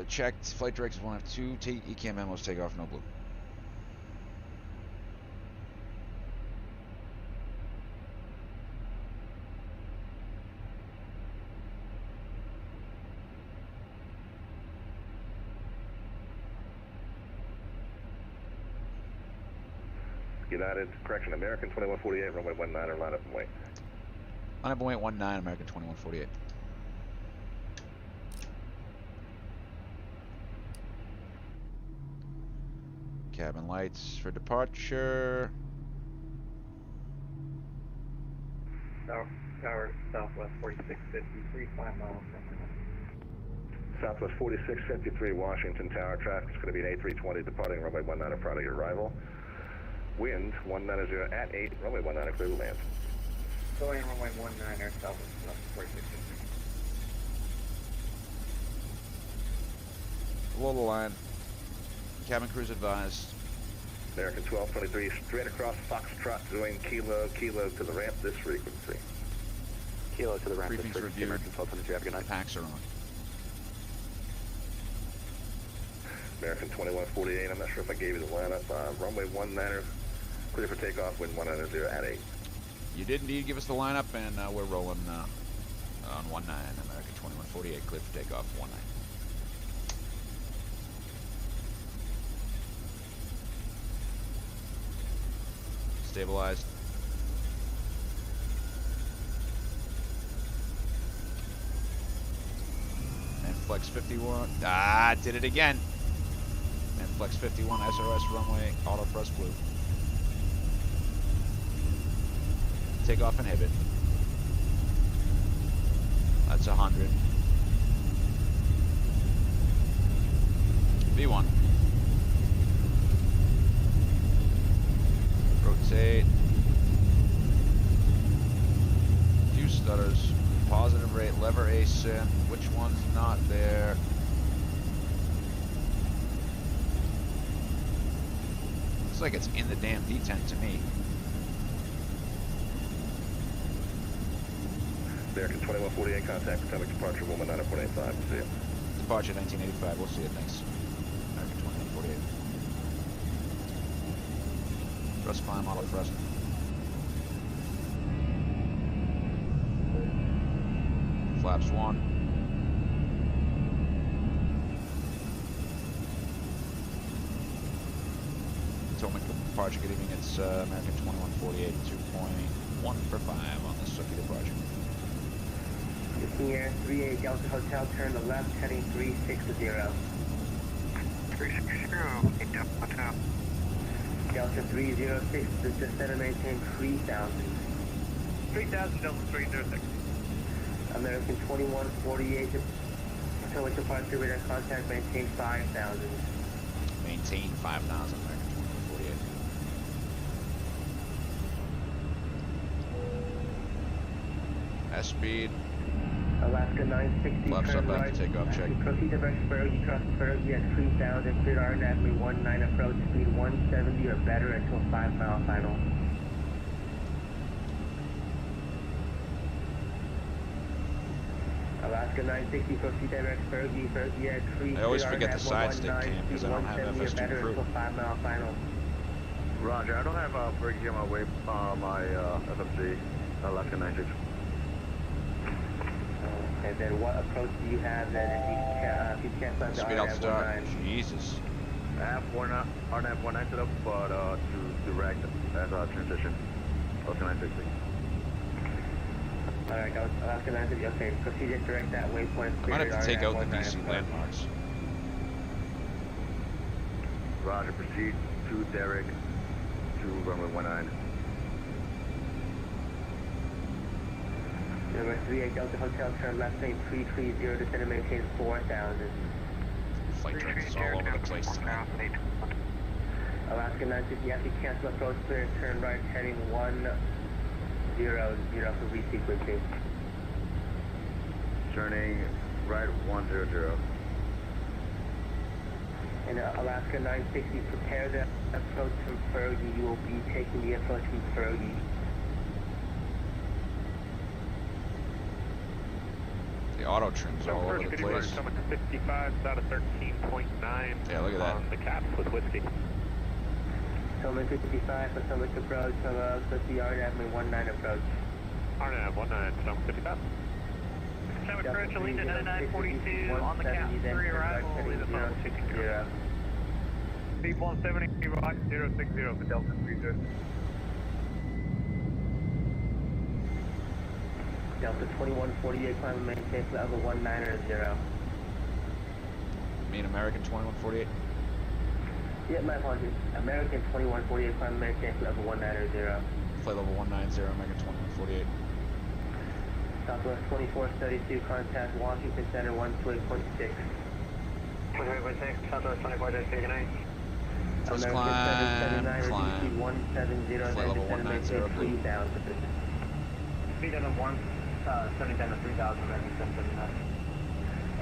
Checked. Flight directors 1 of 2. ECAM memos take off, no blue. United, correction, American 2148, runway 19, or line up and wait. Line up and wait 19, American 2148. Cabin lights for departure. Tower Southwest 4653, 5 miles from Southwest 4653, Washington Tower. Traffic is going to be an A320 departing runway 19 prior to your arrival. Wind 190 at 8, runway 19 clear to land. going runway 19 or Southwest 4653. Below the line. Cabin crews advised. American 1223, straight across Foxtrot, doing kilo to the ramp this frequency. Kilo to the ramp this Briefings frequency, reviewed. American 1223, have a good night. Packs are on. American 2148, I'm not sure if I gave you the lineup. Runway 19, clear for takeoff, wind 190 at 8. You did indeed give us the lineup, and we're rolling on 19, American 2148, clear for takeoff, 19. Stabilized. And Flex 51. Ah, did it again. And Flex 51, SRS runway, auto press blue. Takeoff inhibit. That's 100. V1. Rotate. Few stutters. Positive rate. Lever ascent. Which one's not there? Looks like it's in the damn detent to me. American 2148, contact atomic departure, woman 9.85. See you. Departure 1985. We'll see you. Thanks. American 2148. Thrust climb, auto thrust. Flaps 1. Atomic departure, good evening. It's American 2148, 2.1 for 5 on this Suki departure. Here, 38 Delta Hotel, turn to left, heading 360. 360, Delta Hotel. Delta 306, descend and maintain 3,000. 3000, Delta 306. American 2148, atomic departure, radar contact, maintain 5,000. Maintain 5,000, American 2148. S speed. Alaska 960, Flaps turn up right. after takeoff, check. Proceed to Fergie, cross Fergie at 3,000, clear RNAV, 19 approach, speed 170 or better until 5 mile final. Alaska 960, proceed direct Fergie at 3. I always forget the side stick cam because I don't have FS2 crew. Until 5 mile final. Roger, I don't have Fergie on my way, my FFC, Alaska 960. And then what approach do you have then if you can't find the Speed out RNAV start. 19? Jesus. RNAV19 set up, but to direct as a transition. Alaska 960. Alright, Alaska 960, okay, proceed to direct that waypoint. I might have to take out the DC landmarks. Roger, proceed to Derek to runway 19. Number 38 Delta Hotel, turn left lane 330, descend and maintain 4,000. Flight directors all over the place tonight. Alaska 960, after cancel approach clear, turn right, heading 100 for resequencing. Turning right 100. And Alaska 960, prepare the approach from Fergie. You will be taking the approach from Fergie. The auto trims all over the place. Coming to 55, about a 13.9. Yeah, look at that. On the caps with whiskey. Summit 55 for Summit approach, so the RNAV 19 approach. RNAV 19, Summit 55. Summit approach, Alina 9942 on the cap, 3 arrival, Alina final 220. Speed 170, right 060 for Delta 30. Delta 2148, climb and maintain level 190. Mean American 2148? Yeah, my apologies. American 2148, climb and maintain level 190. Flight level 190, American 2148. Southwest 2432, contact Washington Center 128.6. 128.6, Southwest 2432, good night. First American climb. 170, Flight level 190, please. 3,000. Speed on 170 down to 3,000, American 779.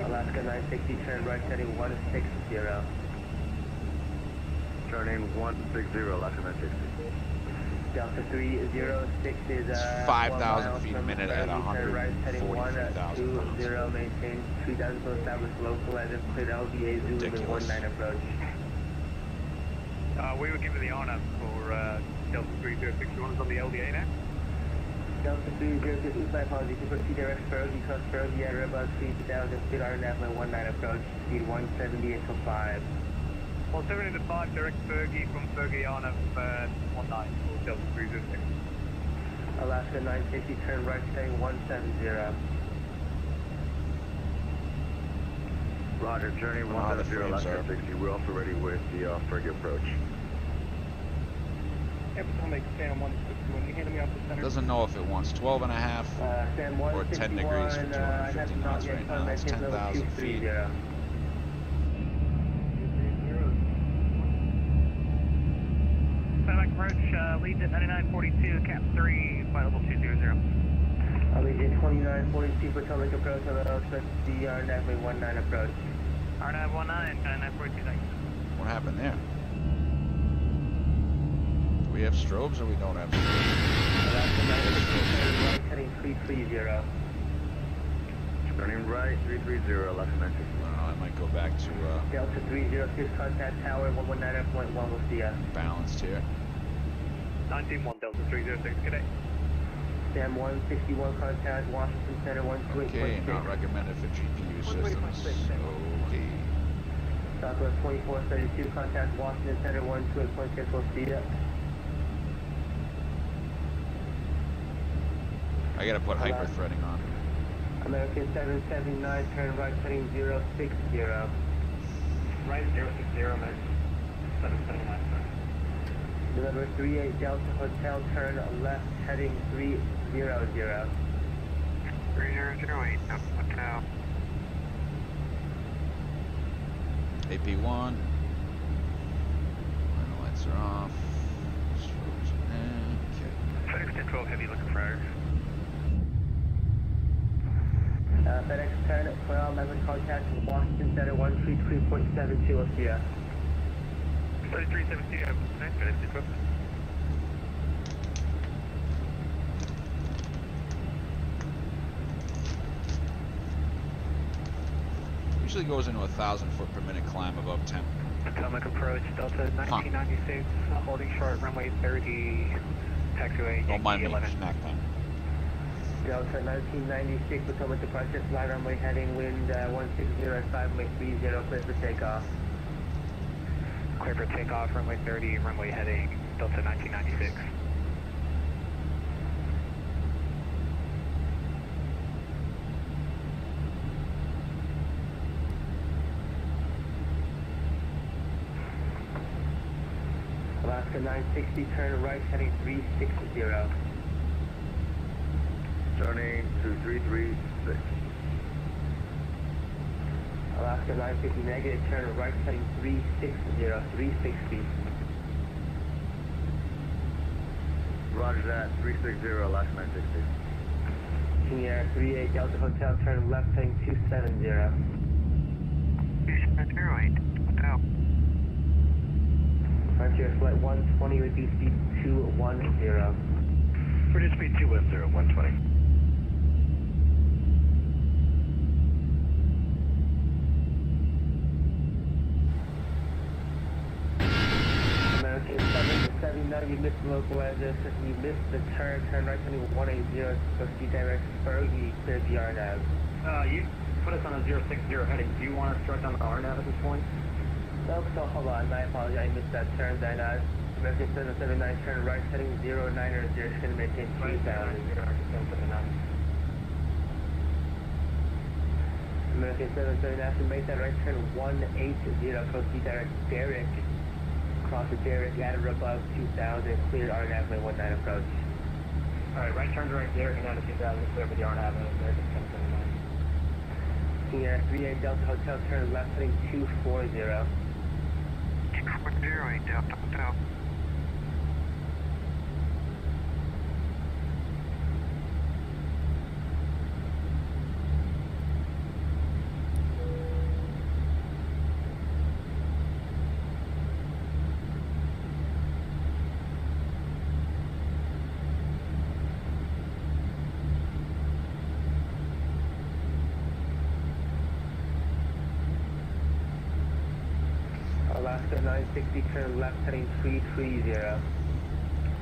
Alaska 960, turn right, heading 160. Turning 160, Alaska 960. Delta 306 is 5,000 feet a minute at right, heading 143,000 120, maintain 3,000 to establish local as if cleared LBA Zulu 19 approach. We were given the RNAV for Delta 306. You want us on the LDA now? Delta 306, my apologies, to proceed direct Fergie, cross Fergie at about 3,000 feet, RNAV 19 approach, speed 170 until 5. 170 to 5, direct Fergie from Fergie RNAV 19 for Delta 306. Alaska 960, turn right, heading 170. Roger, turning 170, Alaska 960. We're also ready with the Fergie approach. Doesn't know if it wants 12 and a half or 10 degrees for 250 knots right now. That's 10,000 feet. Sonic approach, leads at 9942, cap 3, flight level 200. Allegiant 2942, Potomac approach, the RNAV 19 approach. RNAV 19, 9942, thanks. What happened there? Do we have strobes or we don't have strobes? Alaska 960, right, heading 330. Turning right 330, Alaska 960. I might go back to Delta 306, contact tower 119.1, we'll see ya. balanced here. 19-1, Delta 306, good day. Sam 161, contact Washington Center 128.6. Okay, not recommended for GPU systems. Okay. Southwest 2432, contact Washington Center 128.6, we'll see ya. I gotta put hyper-threading on. American 779, turn right, heading 060. Right 060, man. 779, sir. Number 38 Delta Hotel, turn left, heading 300. 3008, Hotel. AP1. Final lights are off. Strobes are in. Okay. FedEx 1012 heavy looking for air. FedEx 1012, member contact Washington Center 133.72, we'll see ya. 3372, nice, FedEx 1012. Usually goes into 1,000 foot per minute climb above 10. Potomac approach, Delta 1996, holding short, runway 30, taxiway, Don't mind me, Yankee 11. smack time. Delta 1996, Potomac departure, fly runway heading wind 160 at 5.30, clear for takeoff. clear for takeoff, runway 30, runway heading Delta 1996. Alaska 960, turn right, heading 360. Turning to 336. Alaska 950, negative, turn right, heading 360. Roger that, 360, Alaska 960. King Air 38, Delta Hotel, turn left, heading 270. 270, hotel. Frontier flight 120, reduce speed 210. Reduce speed 210, 120. American 779, you missed the localizer, you missed the turn right, heading 180, proceed direct Fergie, clear the RNAV. You put us on a 060 heading. Do you want us direct on the RNAV at this point? No, so hold on, I apologize, I missed that turn, then American 779, turn right, heading 090, should maintain 3000. American 779, make that right turn 180, proceed direct Derrick, cross the Derrick, at or above 2000, clear RNAV, 19 approach. Alright, right turn direct Derrick, and down to 2000, clear for the RNAV, and American 779. King Air 38, Delta Hotel, turn left, heading 240. 240, Delta Hotel. Alaska 960, turn left, heading 330.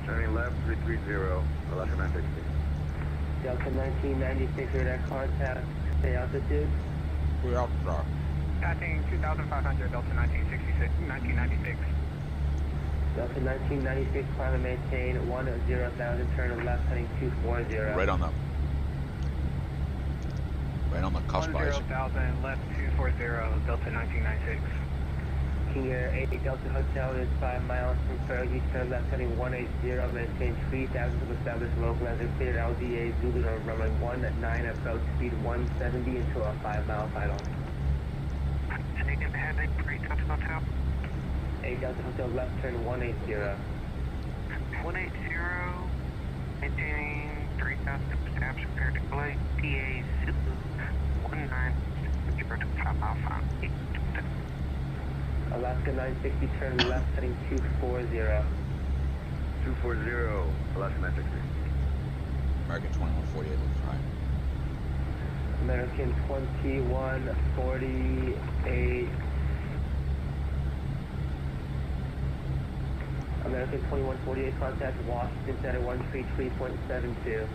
Turning left, 330, Alaska 960. Delta 1996, radar contact, stay altitude. We're out, sir. Passing 2,500, Delta 1996. Delta 1996, climb and maintain 10,000, turn left, heading 240. Right on the cusp, guys. 10,000, left 240, Delta 1996. King Air 8, Delta Hotel is 5 miles from Fergie, turn left, heading 180, maintain 3,000 to establish localizer, cleared LDA, Zulu, runway 19, approach speed 170 into a 5-mile final. Taking heading 3 Delta Hotel. 8 Delta Hotel, left turn 180. 180, maintaining 3,000 steps, prepared to delay, PA Zulu 19, 0 to 5-mile final. Alaska 960, turn left, heading 240. 240, Alaska 960. American 2148 looks right. American 2148. American 2148, contact Washington Center 133.72.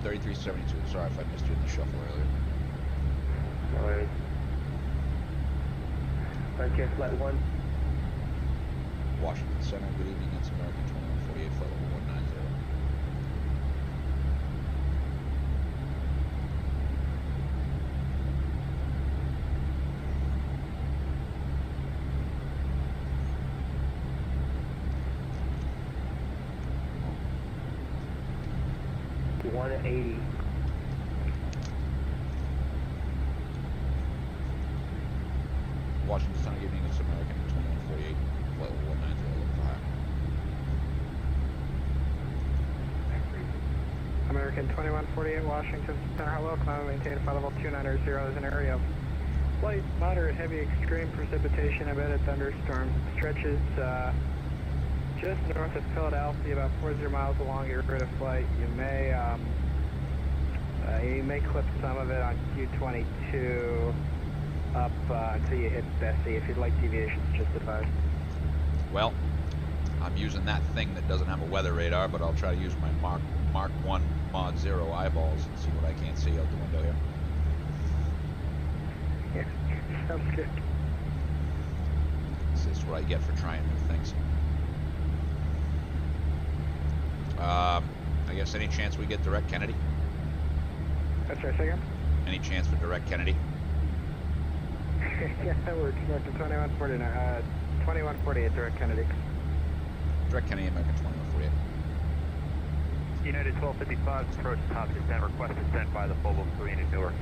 3372. Sorry if I missed you in the shuffle earlier. No worries. Frontier flight 1. Washington Center, good evening. It's American 2148, flight level 190. $180. Washington Center, good evening. It's American 2148, flight level 190. Look high. American 2148, Washington Center, hello, climb and maintain flight level 290 is an area of light, moderate, heavy, extreme precipitation, embedded thunderstorms. Stretches just north of Philadelphia, about 40 miles along your route of flight. You may clip some of it on Q22 up until you hit Bessie. If you'd like deviations, just advise. Well, I'm using that thing that doesn't have a weather radar, but I'll try to use my Mark 1 Mod 0 eyeballs and see what I can't see out the window here. Yeah, sounds good. That's what I get for trying new things. I guess any chance we get direct Kennedy? That's right, second. Any chance for direct Kennedy? Yeah, that works. North to 2148, direct Kennedy. Direct Kennedy, American 2148. United 1255, approach top descent, request descent by the Fobo 3 into Newark.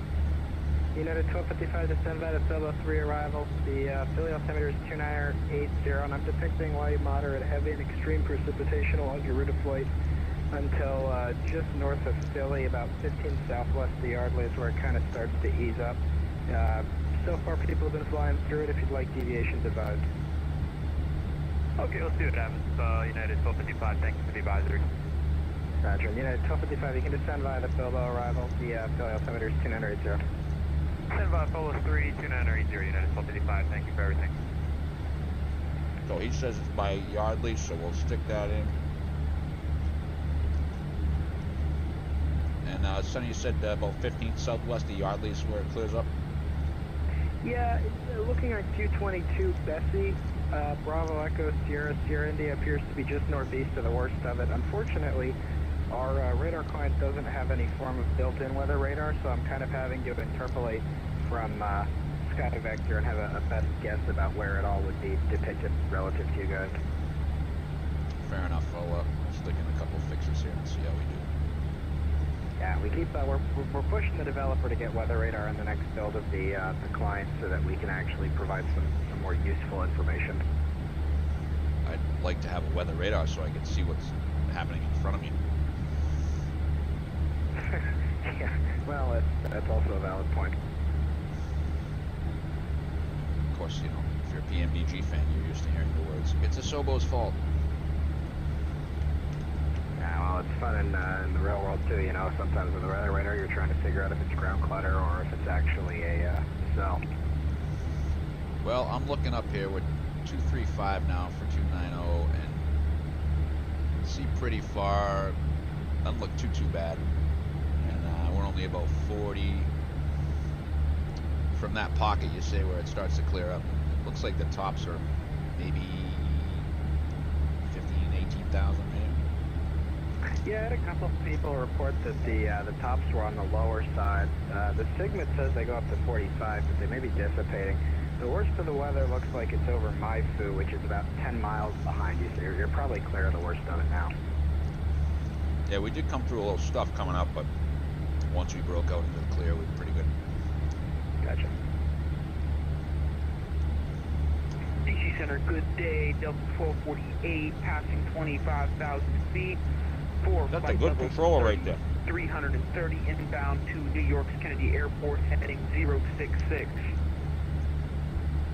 United 1255, descend by the Fobo 3 arrival. The Philly altimeter is 2980, and I'm depicting light, moderate, heavy, and extreme precipitation along your route of flight until just north of Philly, about 15 southwest of the Yardley is where it kind of starts to ease up. So far, people have been flying through it. If you'd like deviations, advised. Okay, let's see what happens. United 1255, thank you for the advisory. Roger. United 1255, you can descend via the Philbo arrival. The Philly altimeter is 2980. Descend via Fobo 3, 2980, United 1255, thank you for everything. So he says it's by Yardley, so we'll stick that in. And Sonny, you said about 15 southwest of Yardley is where it clears up? Yeah, looking at Q22 Bessie, Bravo Echo Sierra, Sierra India appears to be just northeast of the worst of it. Unfortunately, our radar client doesn't have any form of built-in weather radar, so I'm kind of having to interpolate from Sky Vector and have a best guess about where it all would be depicted relative to you guys. Fair enough. I'll stick in a couple fixes here and see how we do. Yeah, we keep we're pushing the developer to get weather radar in the next build of the client so that we can actually provide some more useful information. I'd like to have a weather radar so I can see what's happening in front of me. Yeah, well, that's also a valid point. Of course, you know, if you're a PMDG fan, you're used to hearing the words, "It's a Sobo's fault." Yeah, well, it's fun in the real world too, you know. Sometimes with the weather radar, you're trying to figure out if it's ground clutter or if it's actually a cell. Well, I'm looking up here with 235 now for 290 and see pretty far. Doesn't look too bad. And we're only about 40 from that pocket, you say, where it starts to clear up. It looks like the tops are maybe 15, 18,000 maybe. Yeah, I had a couple of people report that the tops were on the lower side. The Sigma says they go up to 45, but they may be dissipating. The worst of the weather looks like it's over Maifu, which is about 10 miles behind you, so you're probably clear of the worst of it now. Yeah, we did come through a little stuff coming up, but once we broke out into the clear, we were pretty good. Gotcha. DC Center, good day. Delta 1248, passing 25,000 feet. That's a good controller right there. 330 inbound to New York's Kennedy Airport, heading 066.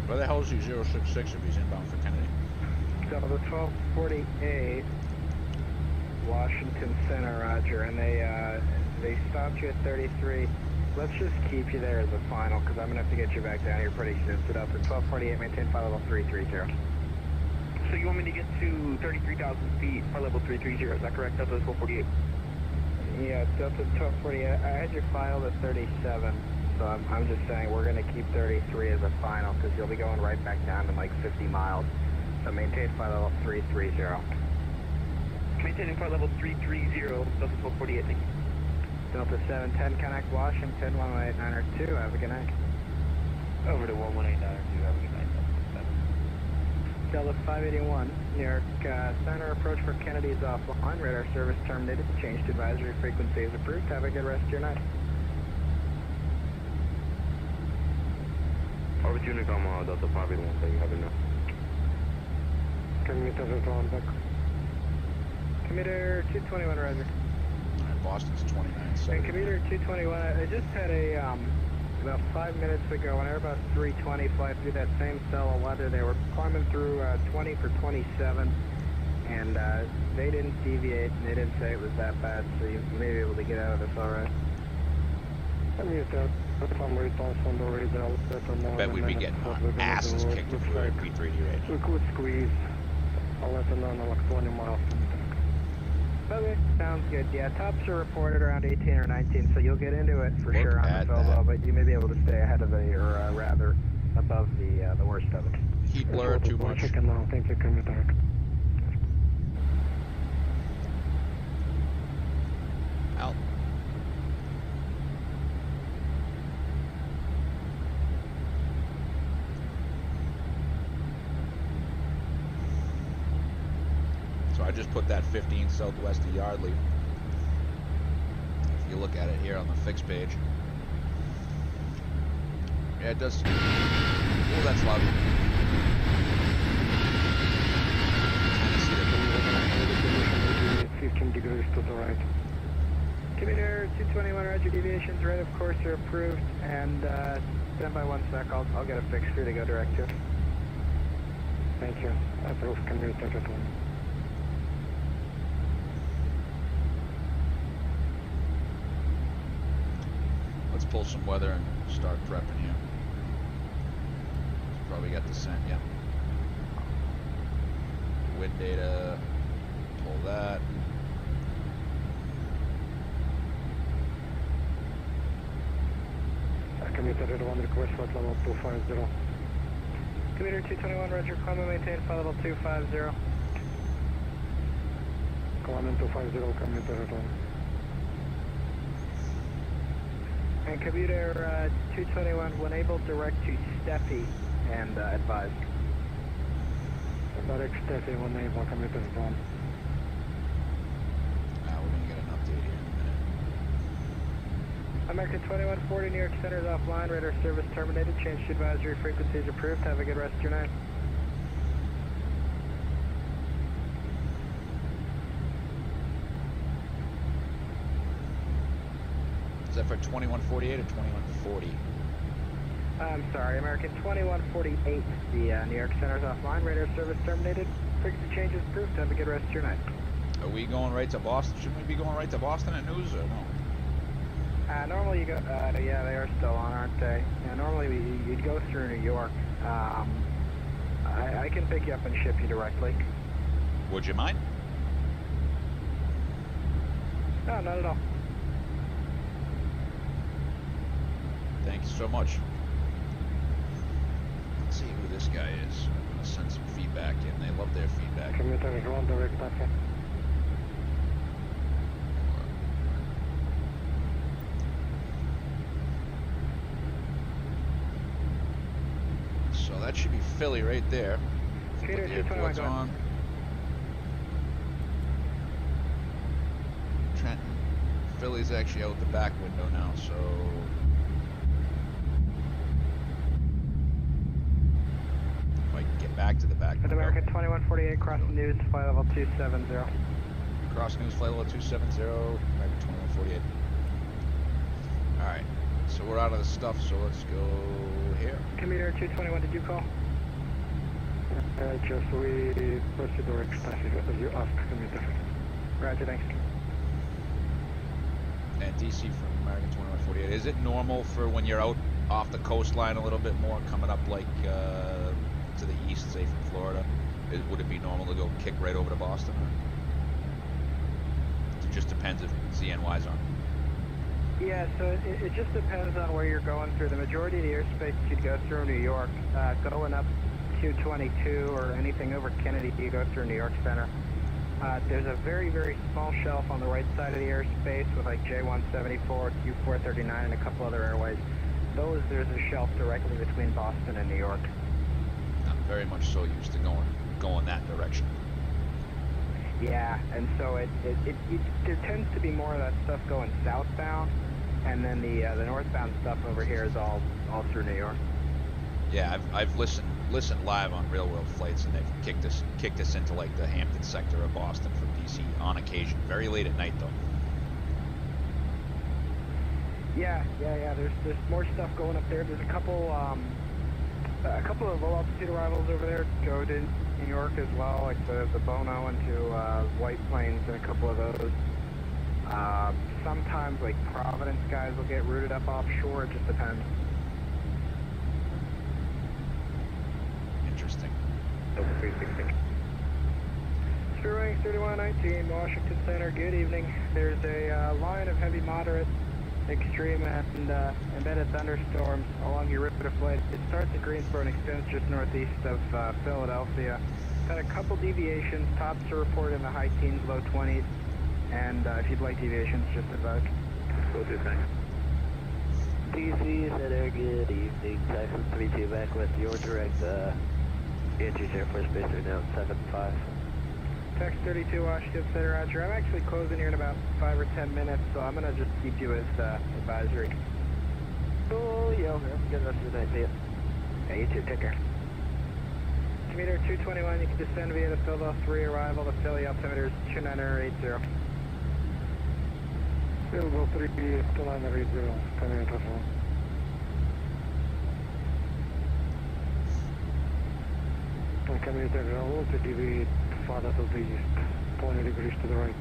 Where the hell is he 066 if he's inbound for Kennedy? So the 1248, Washington Center, Roger, and they stopped you at 33. Let's just keep you there as a final, because I'm going to have to get you back down here pretty soon. So Delta 1248, maintain flight level 330. So you want me to get to 33,000 feet, flight level 330, is that correct, Delta 1248? Yeah, Delta 1248, I had you filed at 37, so I'm just saying we're going to keep 33 as a final, because you'll be going right back down to like 50 miles. So maintain flight level 330. Maintaining flight level 330, Delta 1248, thank you. Delta 710, connect Washington, 118902, have a good night. Over to 118902, have a good night. Delta 581, New York Center, approach for Kennedy is offline, radar service terminated, change to advisory frequency is approved, have a good rest of your night. Orbit Unicom, Delta 581, so you have enough. Commuter drawn back. Commuter 221, roger. Alright, Boston's 29. And commuter 221, I just had a, about 5 minutes ago, when Airbus 320 fly through that same cell of weather, they were climbing through 20 for 27, and they didn't deviate, and they didn't say it was that bad, so you may be able to get out of this all right. I bet we'd be getting our asses kicked if we were at P3D right now. We could squeeze. I'll let them know in like 20 miles. Okay, sounds good. Yeah, tops are reported around 18 or 19, so you'll get into it for sure on the Fobo, but you may be able to stay ahead of the, or rather, above the worst of it. feet blurred too much. Chicken now, thank you, commuter. Out. So I just put that 15 southwest of Yardley. If you look at it here on the fixed page. Yeah, it does. Oh, that's loud. Kind of see it. 15 degrees to the right. Commuter 221, roger, deviations right of course are approved, and stand by 1 sec, I'll get a fixed for you to go direct to. Thank you. Approved, commuter at 1. Let's pull some weather and start prepping here. Probably got descent, yeah. Wind data, pull that. Commuter 1, request flight level 250. Commuter 221, roger, climb and maintain flight level 250. Climb and 250, commuter 1. And commuter 221, when able, direct to Steffi and advise. Direct Steffi when able, commuter 1. We're going to get an update here in a minute. American 2140, New York Center is offline, radar service terminated, change to advisory frequencies approved, have a good rest of your night. Is that for 2148 or 2140? I'm sorry, American 2148, the New York Center is offline, radar service terminated, frequency changes approved, have a good rest of your night. Are we going right to Boston? Shouldn't we be going right to Boston at news or no? Normally you go, yeah, they are still on, aren't they? Yeah, normally you'd go through New York. I can pick you up and ship you directly. Would you mind? No, not at all. Thank you so much. Let's see who this guy is. I'm going to send some feedback in. They love their feedback. Commuter 1, direct taxi. So that should be Philly right there. Put the airports on. Trenton. Philly's actually out the back window now, so if I can get back to the back window. American 2148, cross news, flight level 270. Cross news, flight level 270, American 2148. Alright, so we're out of the stuff, so let's go here. Commuter 221, did you call? Just we proceed direct taxi as you asked, commuter. Roger, thanks. And DC from American 2148. Is it normal for when you're out off the coastline a little bit more, coming up like to the east, say from Florida? Would it be normal to go kick right over to Boston? Or? It just depends if CNY's on. Yeah, so it just depends on where you're going through. The majority of the airspace you'd go through New York. Going up 222 or anything over Kennedy, you go through New York Center. There's a very, very small shelf on the right side of the airspace with like J174, Q439, and a couple other airways. There's a shelf directly between Boston and New York. I'm very much so used to going that direction. Yeah, and so there tends to be more of that stuff going southbound, and then the northbound stuff over here is all through New York. Yeah, I've listened live on real world flights, and they've kicked us into like the Hampton sector of Boston from DC on occasion. Very late at night though. Yeah. There's more stuff going up there. There's a couple of low altitude arrivals over there go to New York as well, like the Bono into White Plains and a couple of those. Sometimes like Providence guys will get routed up offshore. It just depends. Interesting. Spearwing 3119, Washington Center, good evening. There's a line of heavy moderate extreme and embedded thunderstorms along your route of flight. It starts at Greensboro and extends just northeast of Philadelphia. Had a couple deviations. Tops are reported in the high teens, low 20s. And if you'd like deviations, just advise. Will do, thanks. DC Center, good evening. Texas 32 back with your direct Andrews Air Force Base right now, 75. Tex 32, Washington Center, Roger. I'm actually closing here in about 5 or 10 minutes, so I'm going to just keep you as advisory. Oh, yo, have a good rest of the night, see ya. Yeah, you too, take care. Altimeter 221, you can descend via the Philadelphia 3 arrival to Philly, altimeter is 2980. Philadelphia 3, 2980, coming into phone. Commuter, roll to deviate farther to the east, 20 degrees to the right.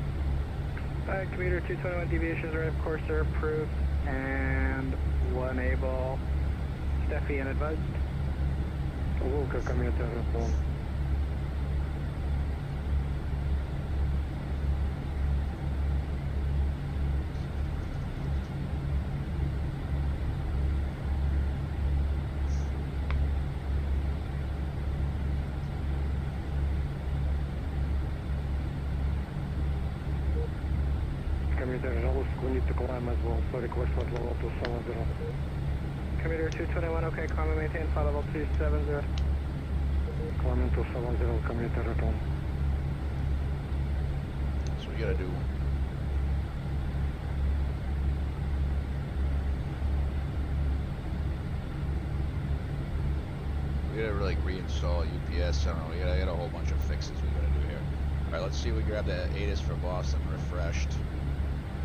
Commuter 221 deviations right, of course, are approved, and will enable Steffi and advised. Volca commuter, phone. We need to climb as well, so request flight level 270. Commuter 221, okay, climb and maintain flight level 270. Climbing 270, commuter return. So we gotta do. We gotta like reinstall UPS, I don't know, we got a whole bunch of fixes we gotta do here. Alright, let's see, we grab the ATIS for Boston, refreshed.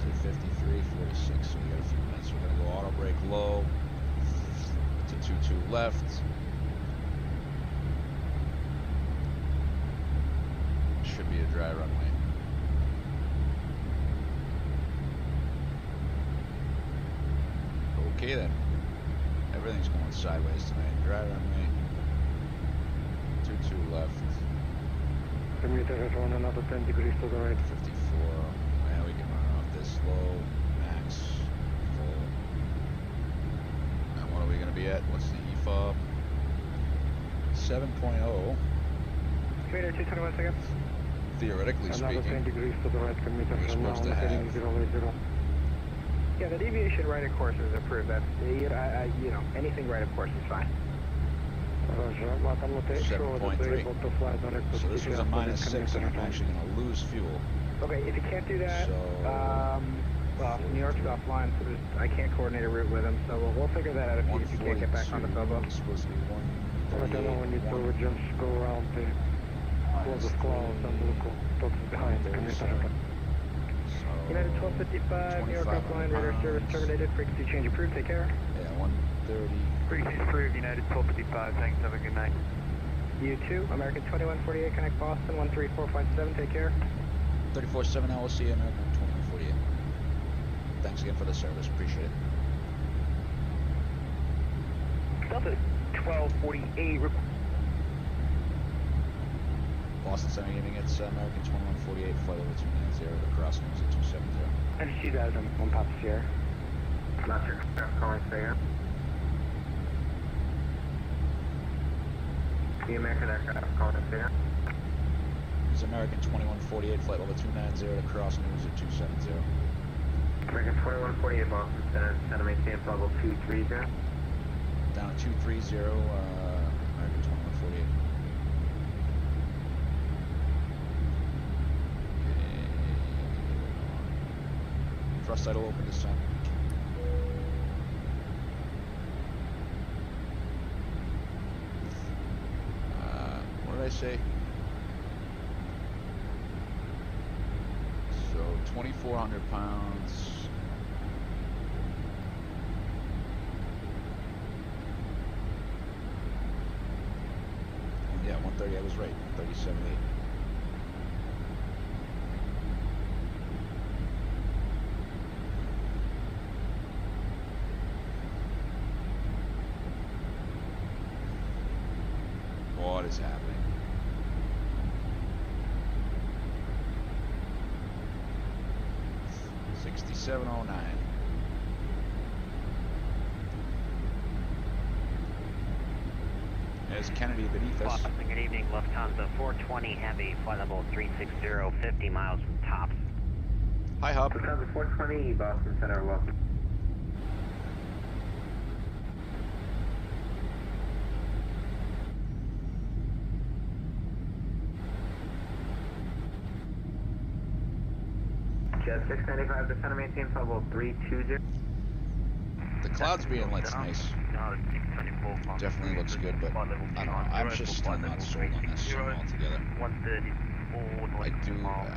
253, 46, so we got a few minutes. We're gonna go auto brake low to 22 left. Should be a dry runway. Okay then. Everything's going sideways tonight. Dry runway. 22 left. Commuter has run another 10 degrees to the right. 54. Yeah, we can run off this low, max, full. And what are we going to be at? What's the EFOB? 7.0. Commuter 221 seconds. Theoretically another speaking, 10 degrees to the right, commuter we're supposed to have. 080. Yeah, the deviation right of course is approved. That's, you know, anything right of course is fine. Roger, but I'm not sure that we're able to fly direct to so this was a -6 and I'm actually going to lose fuel. Okay, if you can't do that, So, well, New York's offline, so I can't coordinate a route with him, so we'll figure that out if you can't get back on the Bobo. It's supposed to be 138. I don't know, we need to just go around the closest clouds and look what's behind the commuter. United 1255, New York offline, radar service terminated, frequency change approved, take care. Yeah, 130. Frequency approved, United 1255, thanks, have a good night. You too, American 2148, connect Boston, 134.7, take care. 34-7 LOC, American 2148. Thanks again for the service, appreciate it. Delta 1248, Boston 7 evening, it's American 2148, flight over 290, the cross news at 270. And 2000, one Papa Sierra. Master calling Sierra. The American aircraft calling Sierra. It's American 2148, flight over 290, the cross news at 270. American 2148, Boston Center, center maintain flight level 230. Down at 230, American 2148. Thrust idle open descent. What did I say? So 2,400 pounds. Yeah, 130. I was right. 37.8. What is happening? $67.09. There's Kennedy beneath us. Boston, good evening, Lufthansa 420 Heavy, flight level 360, 50 miles from tops. Hi, Hub. Lufthansa 420, Boston Center, welcome. Jet 695, descend maintain flight level 320. The clouds being light's nice. Definitely looks good, but I don't know. I'm just still not sold on this sim altogether.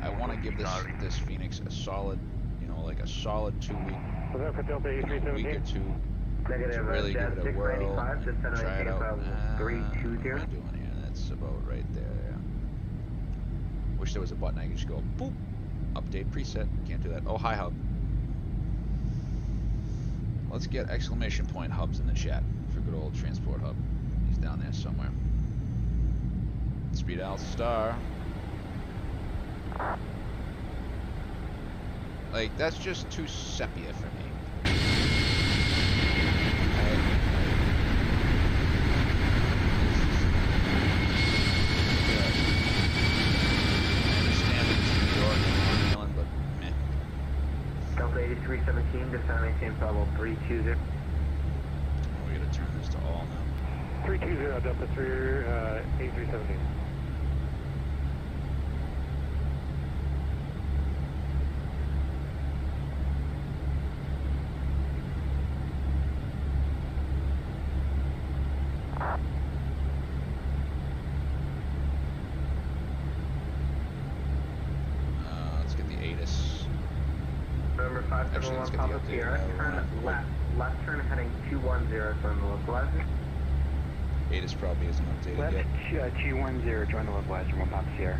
I want to give this Phoenix a solid, you know, like a solid 2 week, you know, week or two to really give it a whirl and try it out. What am I doing here? That's about right there. Yeah. Wish there was a button I could just go boop, update preset. Can't do that. Oh, hi, Hub. Let's get exclamation point Hubs in the chat for good old Transport Hub. He's down there somewhere. Speed Al Star. Like, that's just too sepia for me. Delta 8317, descend maintain flight level 320. We gotta turn this to all now. 320, Delta 8317. Let's get the ATIS. November 571 Papa Sierra, turn left turn heading 210, join the localizer. ATIS probably isn't updated left, yet. 210, join the localizer, 1 Papa Sierra.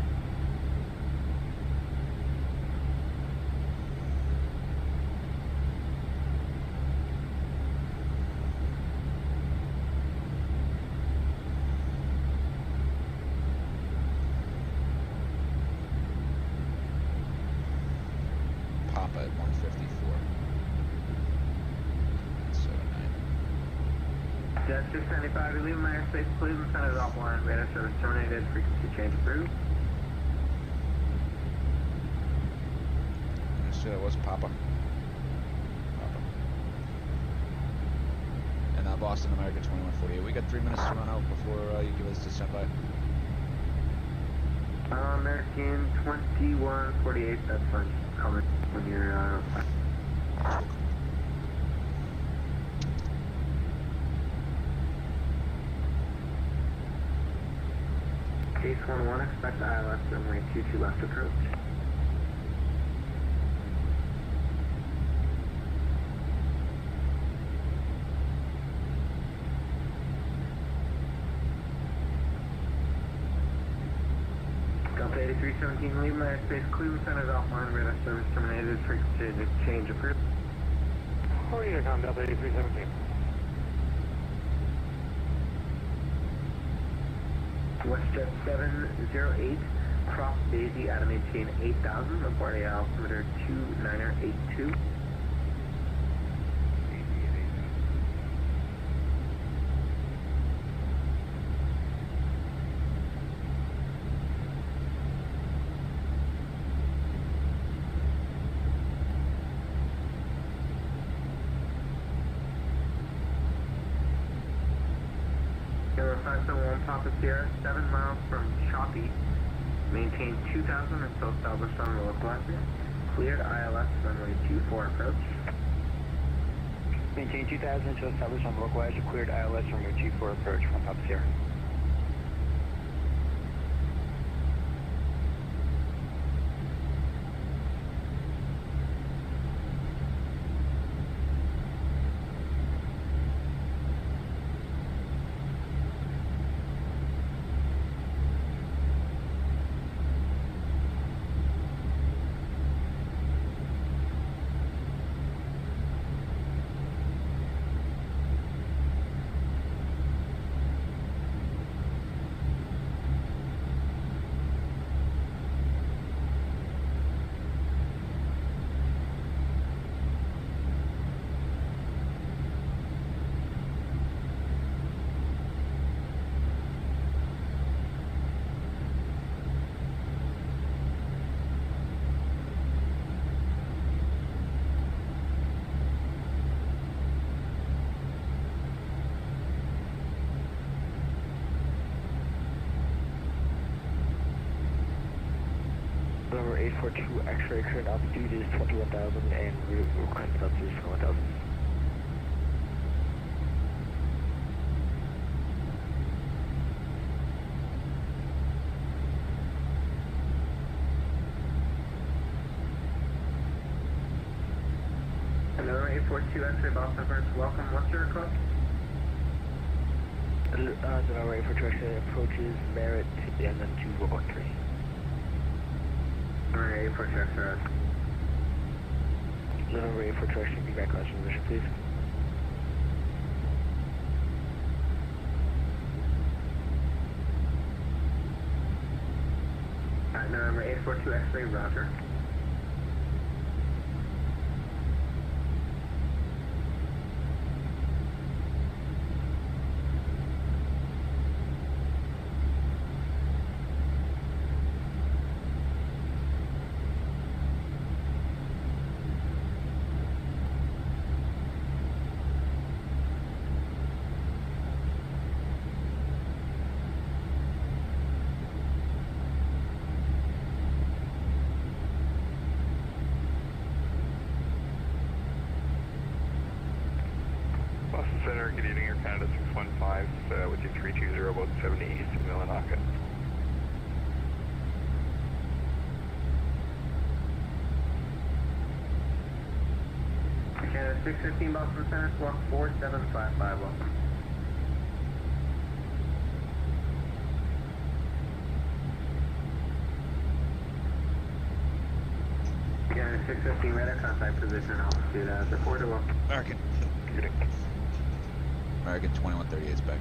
Papa at 154. 79. Jet 695, we leave my airspace, please, and send it offline. Radar service terminated, frequency change approved. I said it was Papa. Papa. And now Boston, America 2148. We got 3 minutes to run out before you give us the standby. American 2148, that's fine. Comment when you're Case 11, expect ILS runway 22 left approach. Delta 8317, leave my airspace, Cleveland Center's offline, radar service terminated, frequency change approved. 40 Intercom, Delta 8317. WestJet 708, cross Daisy, out of maintain 8000, report AAL altimeter 2982. Number 571 Papa Sierra, 7 miles from Choppy. Maintain 2000 until established on the localizer. Cleared ILS runway 24 approach. Maintain 2000 until established on the localizer. Cleared ILS runway 24 approach from Papa Sierra. 842 X-ray, current altitude is 21,000 and requested altitude is 21,000. Hello, 842 X-ray Boston First, welcome. What's your request? November 842 X-ray approaches Merritt and then 213. Alright, 842 X-ray. November 842 X-ray, be back on position, please. Alright, November 842 X-ray, roger. Boston Center, good evening, Air Canada 615 with you 320 about 70 east of Millinocket. Canada 615 Boston Center, squawk 4755, welcome. Canada 615 radar contact position, altitude as reported, welcome. American. American 2138 is back.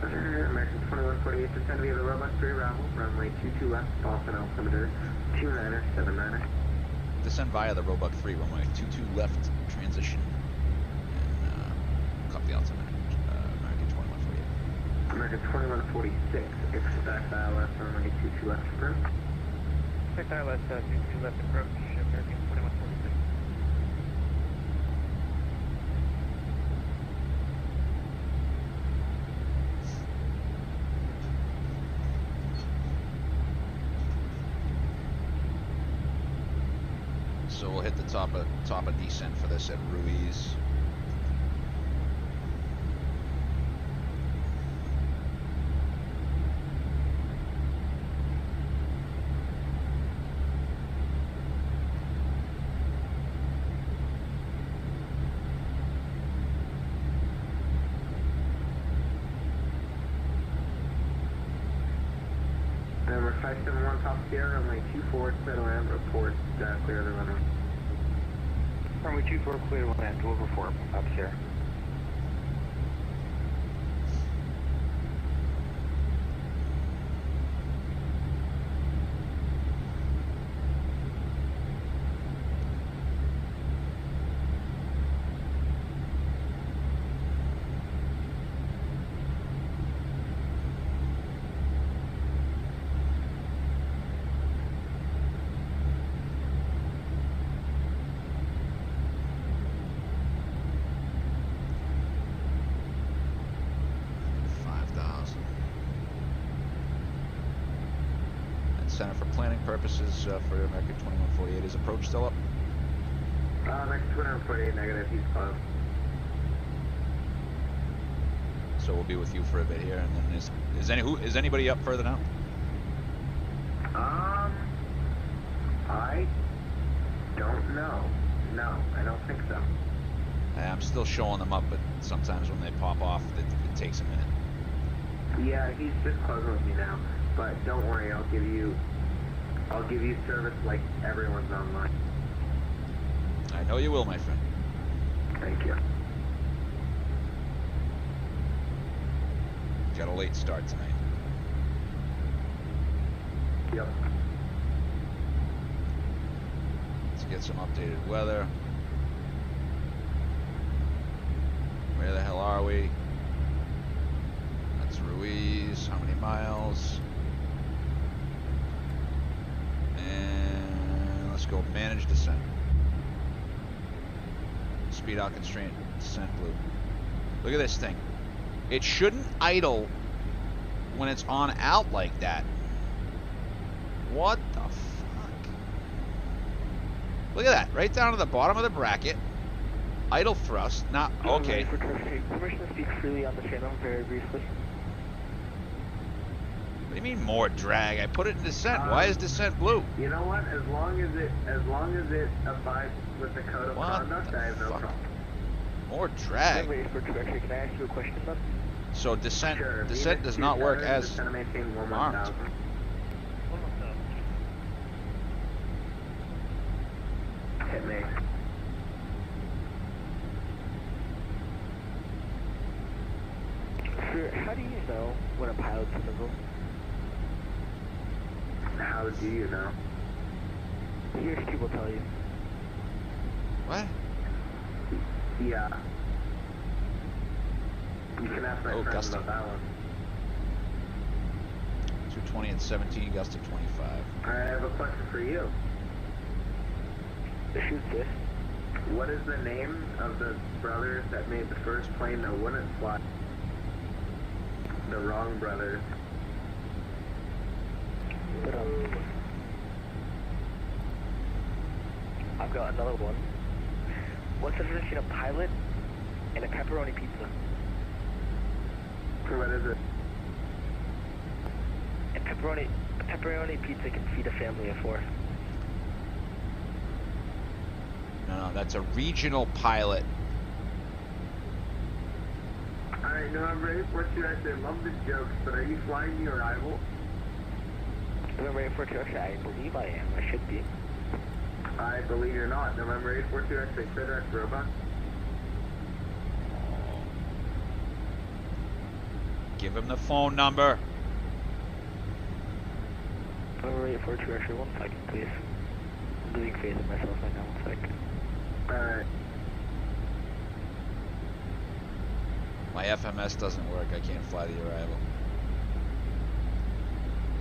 American 2148, descend via the robot 3 Bravo, runway 22 left, Boston altimeter 2979er. Descend via the Roebuck 3, runway 22 left, transition, and copy the altimeter. American 2148. American 2146, expect ILS runway 22 left approach. Expect ILS 22 left approach, American 2146. So we'll hit the top of descent for this at Ruiz. Number 571 top Sierra, runway 24, clear to land, report clear of the runway. Runway 24, clear to land, over 4, top Sierra. Center for planning purposes for American 2148. Is approach still up? American 2148 negative, he's close. So we'll be with you for a bit here, and then is anybody up further down? I don't know. No, I don't think so. I'm still showing them up, but sometimes when they pop off, it takes a minute. Yeah, he's just closing with me now. But don't worry, I'll give you service like everyone's online. I know you will, my friend. Thank you. Got a late start tonight. Yep. Let's get some updated weather. Where the hell are we? That's Ruiz. How many miles? And let's go manage descent. Speed out constraint, descent blue. Look at this thing. It shouldn't idle when it's on out like that. What the fuck? Look at that, right down to the bottom of the bracket. Idle thrust, not okay. Permission to speak freely on the channel very briefly. What do you mean more drag? I put it in descent. Why is descent blue? You know what? As long as it abides with the code of conduct, I have no problem. More drag. Wait for direction. Can I ask you a question, then? So descent, Sure. descent does not work as armed. Hit me. Sir, how do you know when a pilot's in the room? How do you know? Here's people tell you. What? Yeah. You can ask my friend about that one. 220 and 17, gust of 25. Alright, I have a question for you. Shoot this. What is the name of the brothers that made the first plane that wouldn't fly? The wrong brothers. I've got another one. What's the difference between a pilot and a pepperoni pizza? What is it? A pepperoni pizza can feed a family of 4. No, that's a regional pilot. Alright, no, I'm ready for you. I love the jokes, but are you flying the arrival? November 842, I believe I am. I should be. I believe you're not. November 842, actually, FedEx robot. Give him the phone number. November 842, actually, 1 second, please. I'm losing faith in myself right now, 1 second. Alright. My FMS doesn't work. I can't fly the arrival.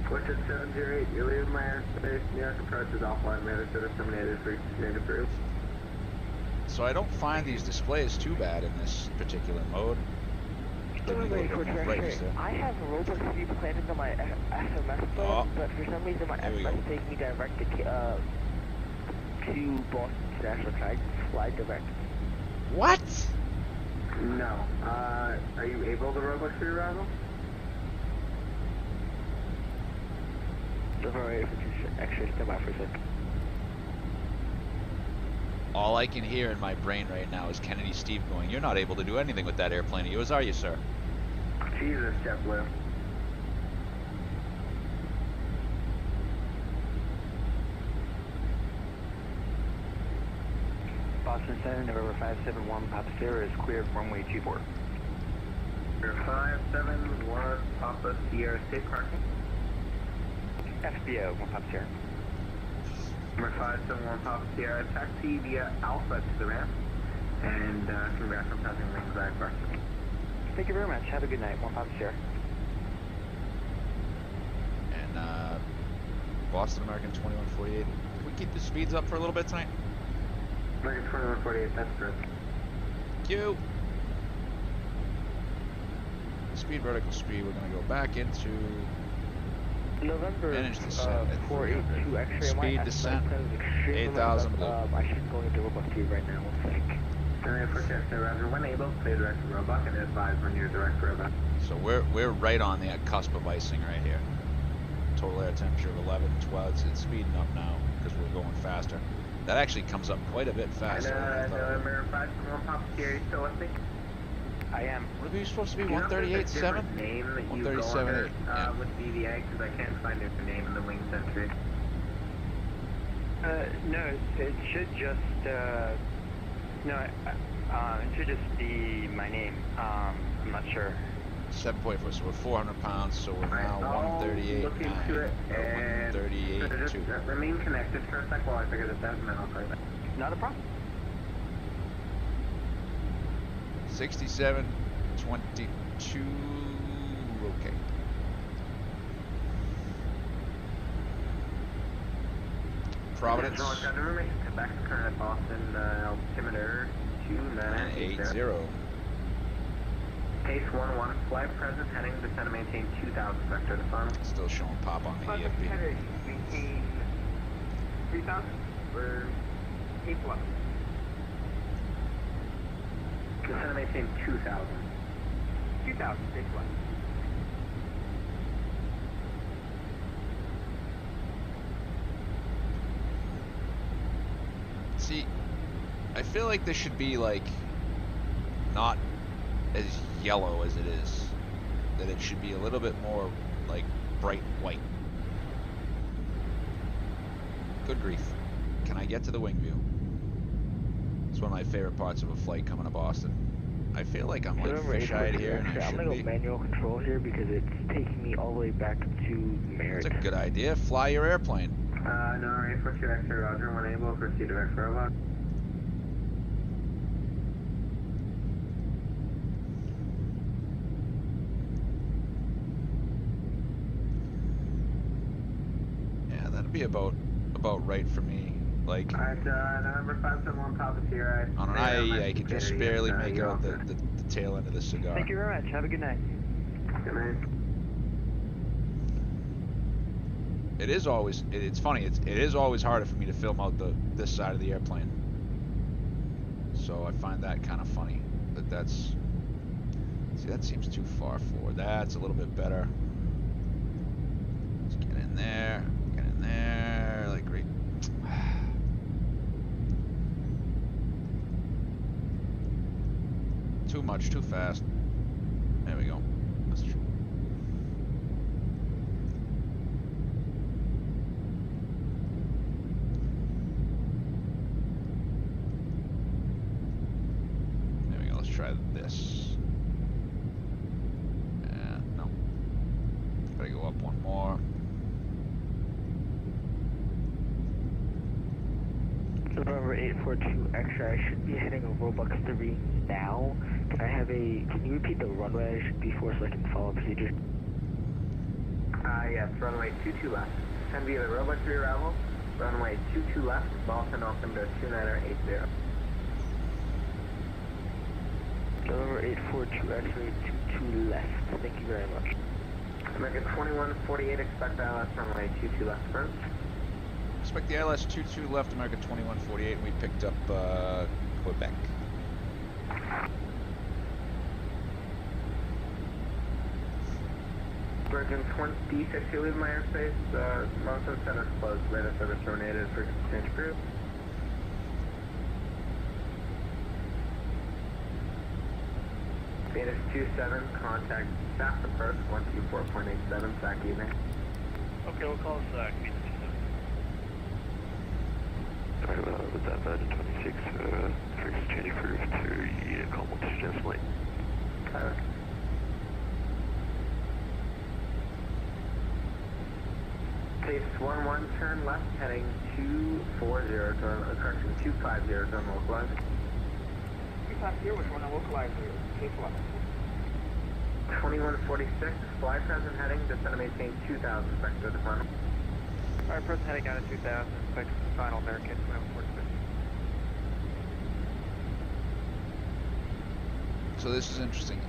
Fortune 708, you're leaving my airspace. New York approach is offline. Matter should have terminated. Frequency approved. So I don't find these displays too bad in this particular mode. I have a robot speed planted on my FMS phone, but for some reason my FMS is taking me direct to Boston International. Can I fly direct? What? No. Are you able to robot free arrival? Alright, actually stand by for a sec. All I can hear in my brain right now is Kennedy Steve going, "You're not able to do anything with that airplane of yours, are you, sir?" Jesus, JetBlue. Boston Center, November 571, Papa Sierra is cleared for runway 24. November 571, Papa Sierra, safe parking. FBO, 1 Papa Sierra. Number 571 Papa Sierra, taxi via Alpha to the ramp, and congrats on passing wings back park. Thank you very much. Have a good night. 1 Papa Sierra. And Boston American 2148. Can we keep the speeds up for a little bit tonight? American 2148, that's correct. Thank you. Speed, vertical speed. We're going to go back into November manage descent at 482 X-ray. Speed descent 8,000 blue. I should go into robot speed right now. 1 sec. For Chester, Roger. When able, play direct robot and advise when you're direct robot. So we're right on the cusp of icing right here. Total air temperature of 11, 12. It's speeding up now because we're going faster. That actually comes up quite a bit faster. And November 571 Papa Sierra, still with me? I am. What are we supposed to be? 138.7? Name that you 137.8. Yeah. With BVA, because I can't find your name in the wing entry. No, it should just, no, it should just be my name. I'm not sure. 7.4, so we're 400 pounds, so we're now 138.9. Look into it and 138.2. Remain connected for a sec while I figure this out, and then I'll call you back. Not a problem. 67.22. Okay. Providence. Back to current Boston, altimeter 2980. Pace 11, flight present, heading descend to maintain 2000 vector to final. Still showing pop on the EFB. Maintain 3000. We're 811. Descend and maintain 2,000. 2000, stage 1. See, I feel like this should be like not as yellow as it is. That it should be a little bit more like bright white. Good grief. Can I get to the wing view? It's one of my favorite parts of a flight coming to Boston. I feel like I'm like fish-eyed here, and I I'm should gonna be. go manual control here because it's taking me all the way back to Merritt. That's a good idea. Fly your airplane. No, 842 X-ray, roger, unable, proceed to X robot. Yeah, that'd be about right for me. Like Alright, November 571 Papa Sierra. on an IE, I could just barely make out the tail end of the cigar. Thank you very much. Have a good night. Good night. It's funny. It is always harder for me to film out this side of the airplane. So I find that kind of funny. But see, that seems too far forward. That's a little bit better. Let's get in there. Get in there. Like great. Too much, too fast. There we go. That's true. There we go. Let's try this. No. Gotta go up one more. November 842 X-ray, I should be heading a Robux 3 now. Can you repeat the runway I should be for so I can follow procedure? Yes, runway 22 left. Send via the Robux 3 arrival. Runway 22 left, Boston, altimeter 2980. November 842 X-ray, 22 left. Thank you very much. American 2148, expect ILS runway 22 left first. Expect the ILS 22 left, America 2148, and we picked up Quebec. American 26, you leave my airspace. Mountain Center closed. Radar service terminated. Frequency change group. Phoenix 27, contact staff approach 124.87, back evening. Okay, we'll call us Phoenix 27. Alright, with that, 26, frequency change approved to call multi-gen flight. Pace 11, turn left, heading 240, correction, 250, turn localize. 250, which one? Localizer, case 11. 2146, fly present heading, descend and maintain 2000, back to the final. Alright, present heading down to 2000, back to the final, American 2146. So this is interesting.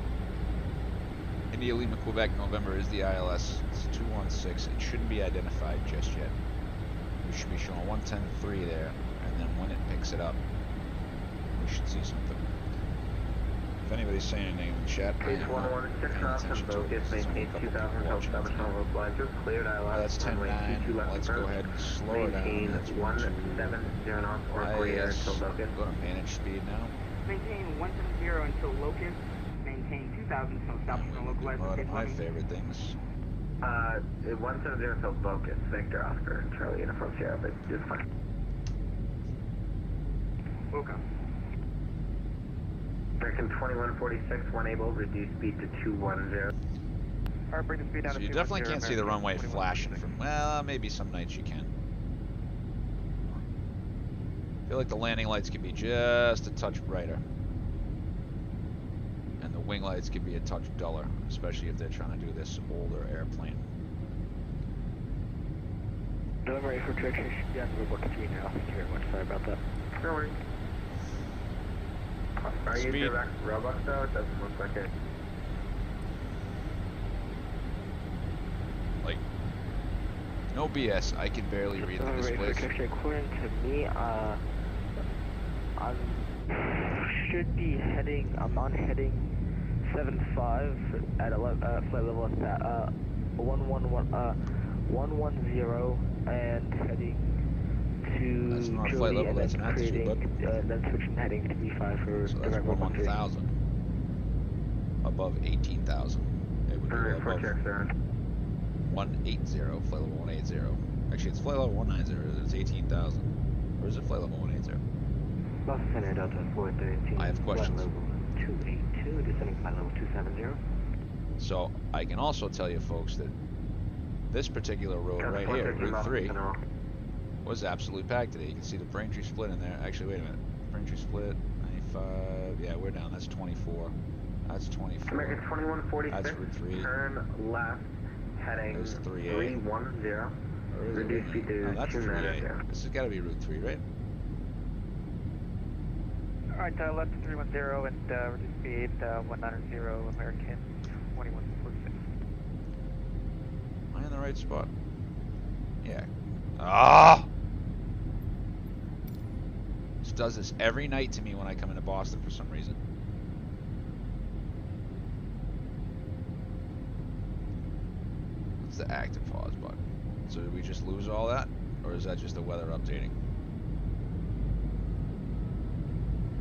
India Lima Quebec November is the ILS. It's 216. It shouldn't be identified just yet. We should be showing 110.3 there, and then when it picks it up, we should see something. If anybody's saying anything in the chat, Page 116 off and focus, maintain 2000 until establishment of localizers, cleared ILS, that's 10.9. Let's go ahead and slow it down. Maintain That's 170 knots or 40 air until locus. Go to manage speed now. Maintain 170 until locus. Maintain 2000 until establishment of localizer. One of my favorite things. 170 until locus. Victor Oscar, Charlie Uniform Sierra, but just fine. Welcome. American 2146, one able, reduce speed to 210. Alright, bring the speed down So to you 210, definitely can't see the American runway flashing from, well, maybe some nights you can. I feel like the landing lights could be just a touch brighter. And the wing lights could be a touch duller, especially if they're trying to do this older airplane. November 842 X-ray should be on Robux 3 now. Thank you very much. Sorry about that. No worries. Are you Speed. direct Robux though? It doesn't look like it. Like, no BS, I can barely read the November displays. 842 X-ray, according to me, I should be heading, I'm on heading 75 at flight level 110 and heading to That's not Julie, flight level, and that's an altitude, bud. then switching heading to B5 for So that's 1,000. Above 18,000. It would be above 180, flight level 180. Actually, it's flight level 190, it's 18,000. Or is it flight level 180? Boston Center Delta 413. I have questions. Flight level 282, descending flight level 270. So, I can also tell you folks that this particular road right here, Route 3, was absolutely packed today. You can see the Braintree split in there. Actually, wait a minute. Braintree split, 95, yeah, we're down. That's 24. That's 24. American 2146, that's Route 3. Turn left, heading 310. Reduce speed to no, that's 3A. This has got to be Route 3, right? Alright, left 310 and reduce speed 190 American 2146. Am I in the right spot? Yeah. Ah! This does this every night to me when I come into Boston for some reason. What's the active pause button? So did we just lose all that? Or is that just the weather updating?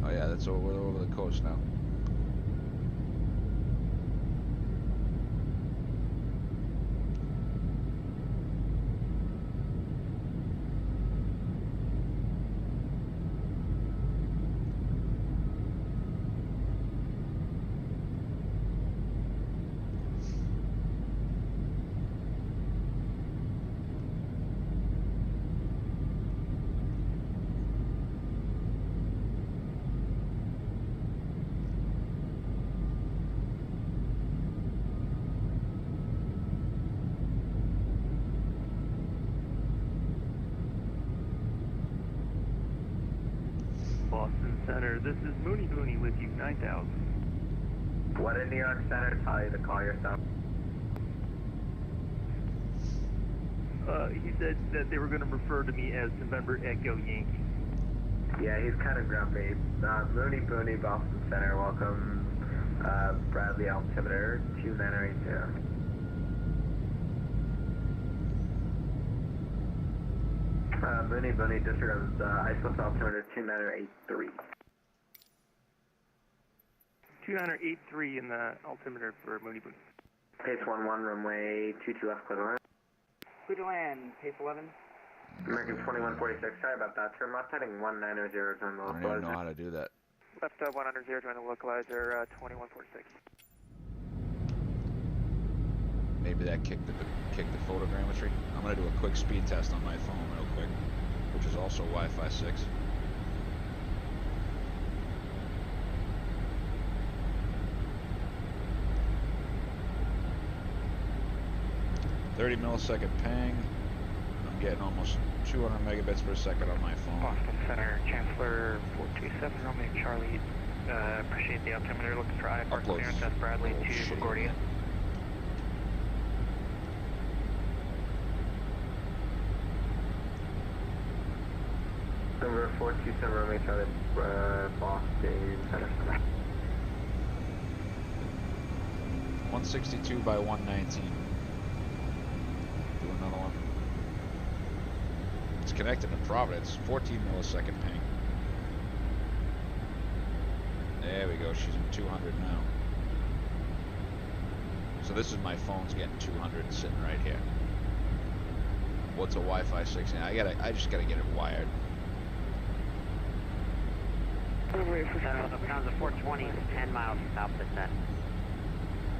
Oh yeah, that's over, we're over the coast now. Boston Center, this is Mooney Booney with you, 9000. What did New York Center tell you to call yourself? He said that they were going to refer to me as November Echo Yankee. Yeah, he's kind of grumpy. Mooney Booney, Boston Center, welcome. Bradley altimeter 2980. Mooney Booney, disregard ISO altimeter 2983. 2983 in the altimeter for Mooney Booney. Pace 11, runway 22 left, clear to land. Clear to land, pace 11. American 2146, sorry about that. Turn left, heading 190, join the I don't even know how to do that. Left 190, join the localizer 2146. Maybe that kicked the photogrammetry. I'm gonna do a quick speed test on my phone real quick, which is also Wi-Fi 6. .30 millisecond ping. I'm getting almost 200 megabits per second on my phone. Boston Center, Chancellor 427, Romeo Charlie. Appreciate the altimeter. Looking for IFR clearance. That's Bradley to LaGuardia. Number 427, Romeo Charlie, Boston Center. 162 by 119. Do another one. It's connected to Providence. 14 millisecond ping. There we go. She's in 200 now. So this is my phone's getting 200 sitting right here. What's a Wi-Fi 6? I just gotta get it wired. Lufthansa 420, 10 miles south descent.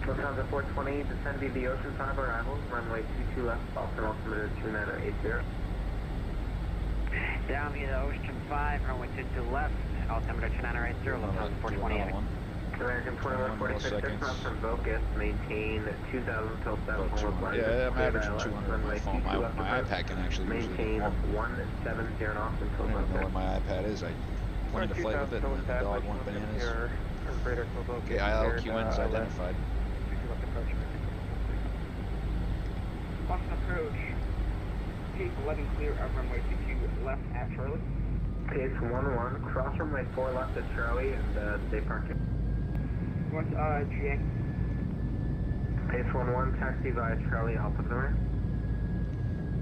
Lufthansa 420, descend via the Ocean 5 arrivals, runway 22 left, Boston altimeter 2980. Down via the Ocean 5, runway 22 left, altimeter 2980, Lufthansa 420 heading. American 2146, 6 miles from Vocus, maintain 2000 till 7 hours. Yeah, I'm averaging 200 on my phone. My iPad can actually maintain 170 knots until I don't know where my iPad is. I plan to flight with it and the dog want bananas. Okay, AAL2148 identified. Boston approach. Pace 11 clear of runway 22 left at Charlie. Pace 11, cross runway 4 left at Charlie and stay parking. What's GA? Pace 11, taxi via Charlie Alpha Center.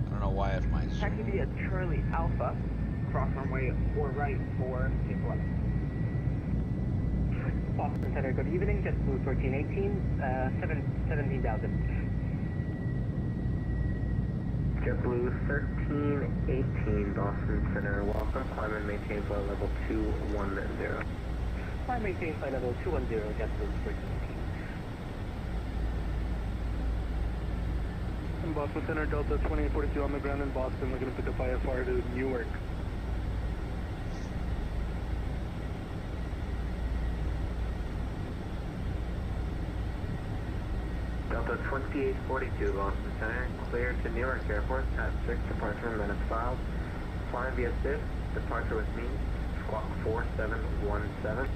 I don't know why if my zoom... Taxi via Charlie Alpha, cross runway 4 right for Pace 11. Boston Center, good evening, JetBlue 1318, 17,000. JetBlue 1318, Boston Center, welcome, climb and maintain flight level 210. Climb maintain flight level 210, JetBlue 1318. Boston Center, Delta 2842 on the ground in Boston, looking to pick up IFR to Newark. Delta 2842, Boston Center, clear to Newark Airport, Pat 6, departure minutes filed. Flying via SIF, departure with me, squawk 4717.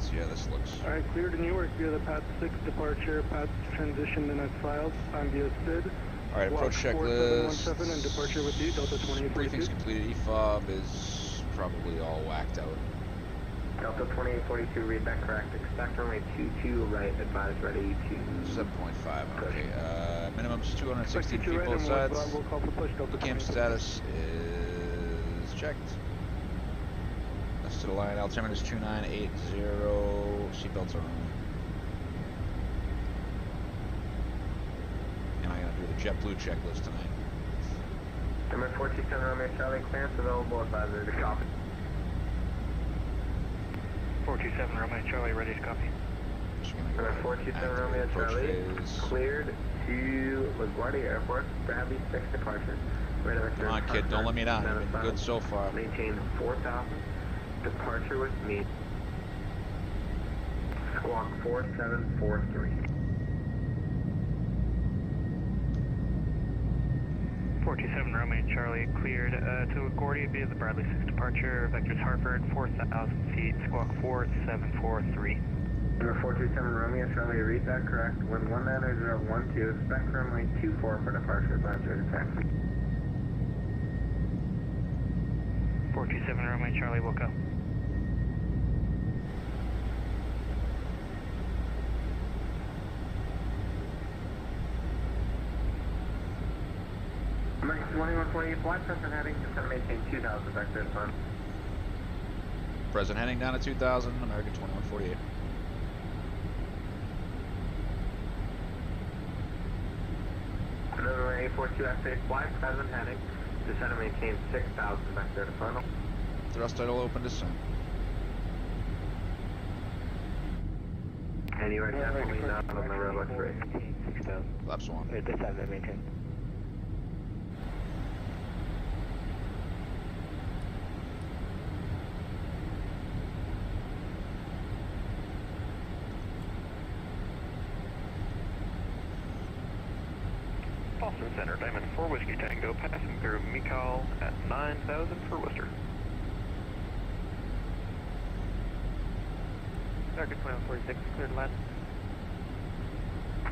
So yeah, this looks... Alright, clear to Newark via the Pat 6 departure, Pat transition minutes filed, time via SID. Alright, approach checklist. 4717 and departure with you, Delta 2842. Briefing's completed, EFOB is probably all whacked out. Delta 2842, read that correct. Expect runway 22 right, advise ready to... 7.5, okay. Minimum's 216 feet both sides. Cam status is checked. That's to the line. Altimeter is 2980. Seatbelts are on. And I'm going to do the JetBlue checklist tonight. Number 47 Romeo Charlie, clearance available, advisor to copy. 427 Romeo Charlie, ready to copy. Number 427 Romeo Charlie, cleared to LaGuardia Airport, Bradley 6 departure. Come on, kid, don't let me down. You've been good so far. Maintain 4,000, departure with me. Squawk 4743. 427 Romeo Charlie, cleared to LaGuardia via the Bradley 6 departure, vectors Hartford, 4,000 feet, squawk 4743. Number 427 Romeo Charlie, read that correct. Wind 19012, expect runway 24 for departure, advisor to taxi. 427 Romeo Charlie, will go. American 2148, flight present heading, descend maintain 2000, vector fun. Present heading down to 2000, American 2148. Another 842 F8, flight present heading, descend and maintain 6000, vector to funnel. Thrust idle open, descend. And you are definitely not on the Rolex race. 6000. Laps 1. Wait, descend and maintain. Boston Center, Diamond 4 Whiskey Tango, passing through Mikal at 9,000 for Worcester. American 2146, cleared land.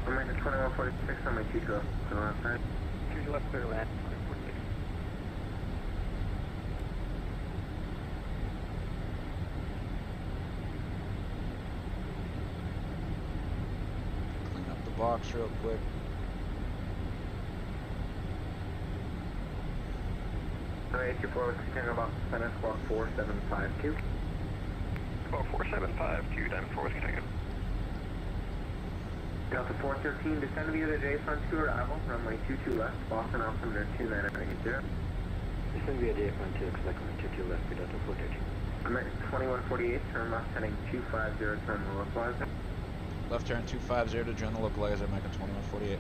American 2146 on my Chico, go outside. Choose left, clear land, 2146. Clean up the box real quick. Alright, 24 Whiskey Tango, Boston Center, squawk 4752. Squawk 4752, Diamond 4 Whiskey Tango. Delta 413, descend via the J front to arrival, runway 22 left, Boston altimeter 2980. Descend via J front 2, expect runway 22 left for Delta 413. American 2148, turn left heading 250, turn the localizer. Left turn 250 to join the localizer, American 2148.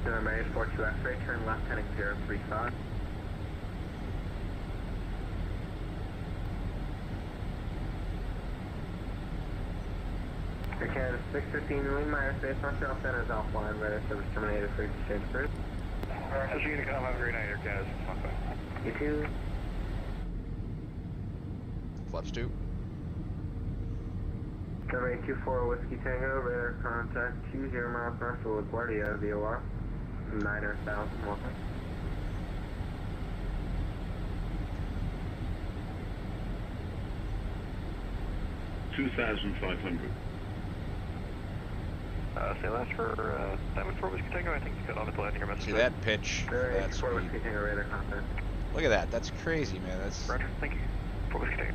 November 842 X-ray, turn left heading 035. Air Canada 615, New Meyer Space Montreal Center is offline, radar service terminated for exchange first. As you can come, have a great night, Air Canada 615. You too. Flaps 2. Number 824 Whiskey Tango, radar contact 20 miles north of LaGuardia, VOR, 9,000, 100. 9,000, 2,500. Say last for Diamond 4 Whiskey Tango. I think you cut off at the landing gear message. See that pitch? That speed. Whiskey Tango radar contact. Look at that. That's crazy, man. That's. Roger. Thank you. 4 Whiskey Tango.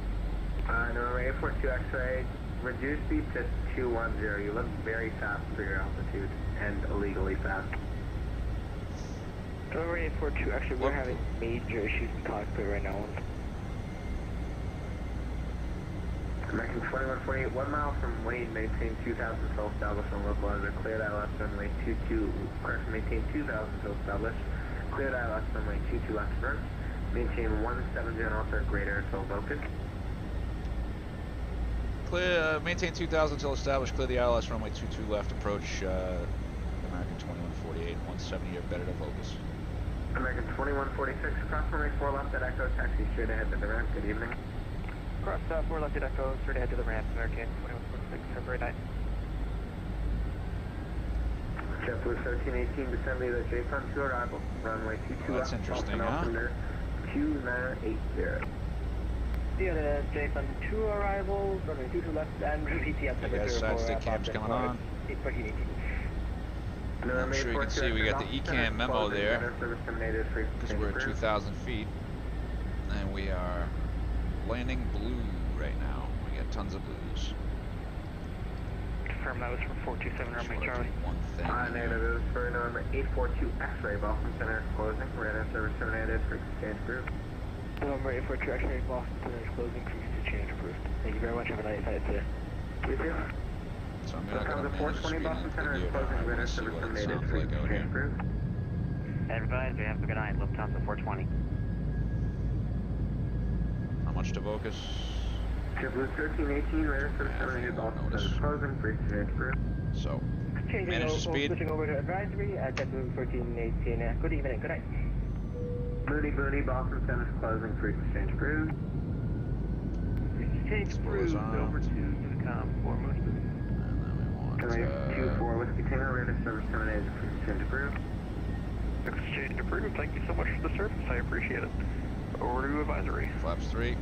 November 842 X-ray. Reduce speed to 210. You look very fast for your altitude and illegally fast. November 842, actually we're having major issues in cockpit right now. American 2148, 1 mile from Wayne, maintain 2,000 till established on localizer. Cleared ILS runway 22, maintain 2,000 till established. Cleared ILS runway 22 left first. Maintain 17 general third grader till Vulcan. Clear, maintain 2,000 till established. Clear the ILS runway 22 left. Approach American 2148, 170 or better to Vocus. American 2146, cross runway 4 left at Echo, taxi straight ahead to the ramp. Good evening. Cross 4 left at Echo, straight ahead to the ramp. American 2146, February 9th. JetBlue 1318, descend to the JSON 2 arrival. Runway 22 that's left. interesting, huh? 2980. Yeah, JSON 2 arrival, runway 22 left, and repeat the You guys side stick cams coming on. I'm sure you can see we got the ECAM memo there because we're at 2,000 feet and we are landing blue right now. We got tons of blues. Confirm that was from 427 runway Charlie. One thing. Negative, it was for November 842 X-ray, Boston Center closing. Radar service terminated, frequency change approved. November 842 X-ray, Boston Center is closing, frequency change approved. Thank you very much, have a nice night, sir. You too. So I'm not going to manage 420 Boston Center is gear closing, now. I radar want to see service what it terminated, sounds like frequency out change here. approved. Advise, we have a good night, Lufthansa 420. How much to Vocus? JetBlue 1318, radar service terminated, Boston Center is closing, frequency change approved. So, manage the speed. Switching over to advisory at JetBlue 1318. Good evening, good night. Mooney, Boston Center is closing, frequency change approved. Change approved, over to Unicom 4 Mooney. And then we want 2-4 Whiskey Tango, radar service terminated, frequency change approved. Exchange approved. Thank you so much for the service. I appreciate it. Over to advisory. Flaps 3.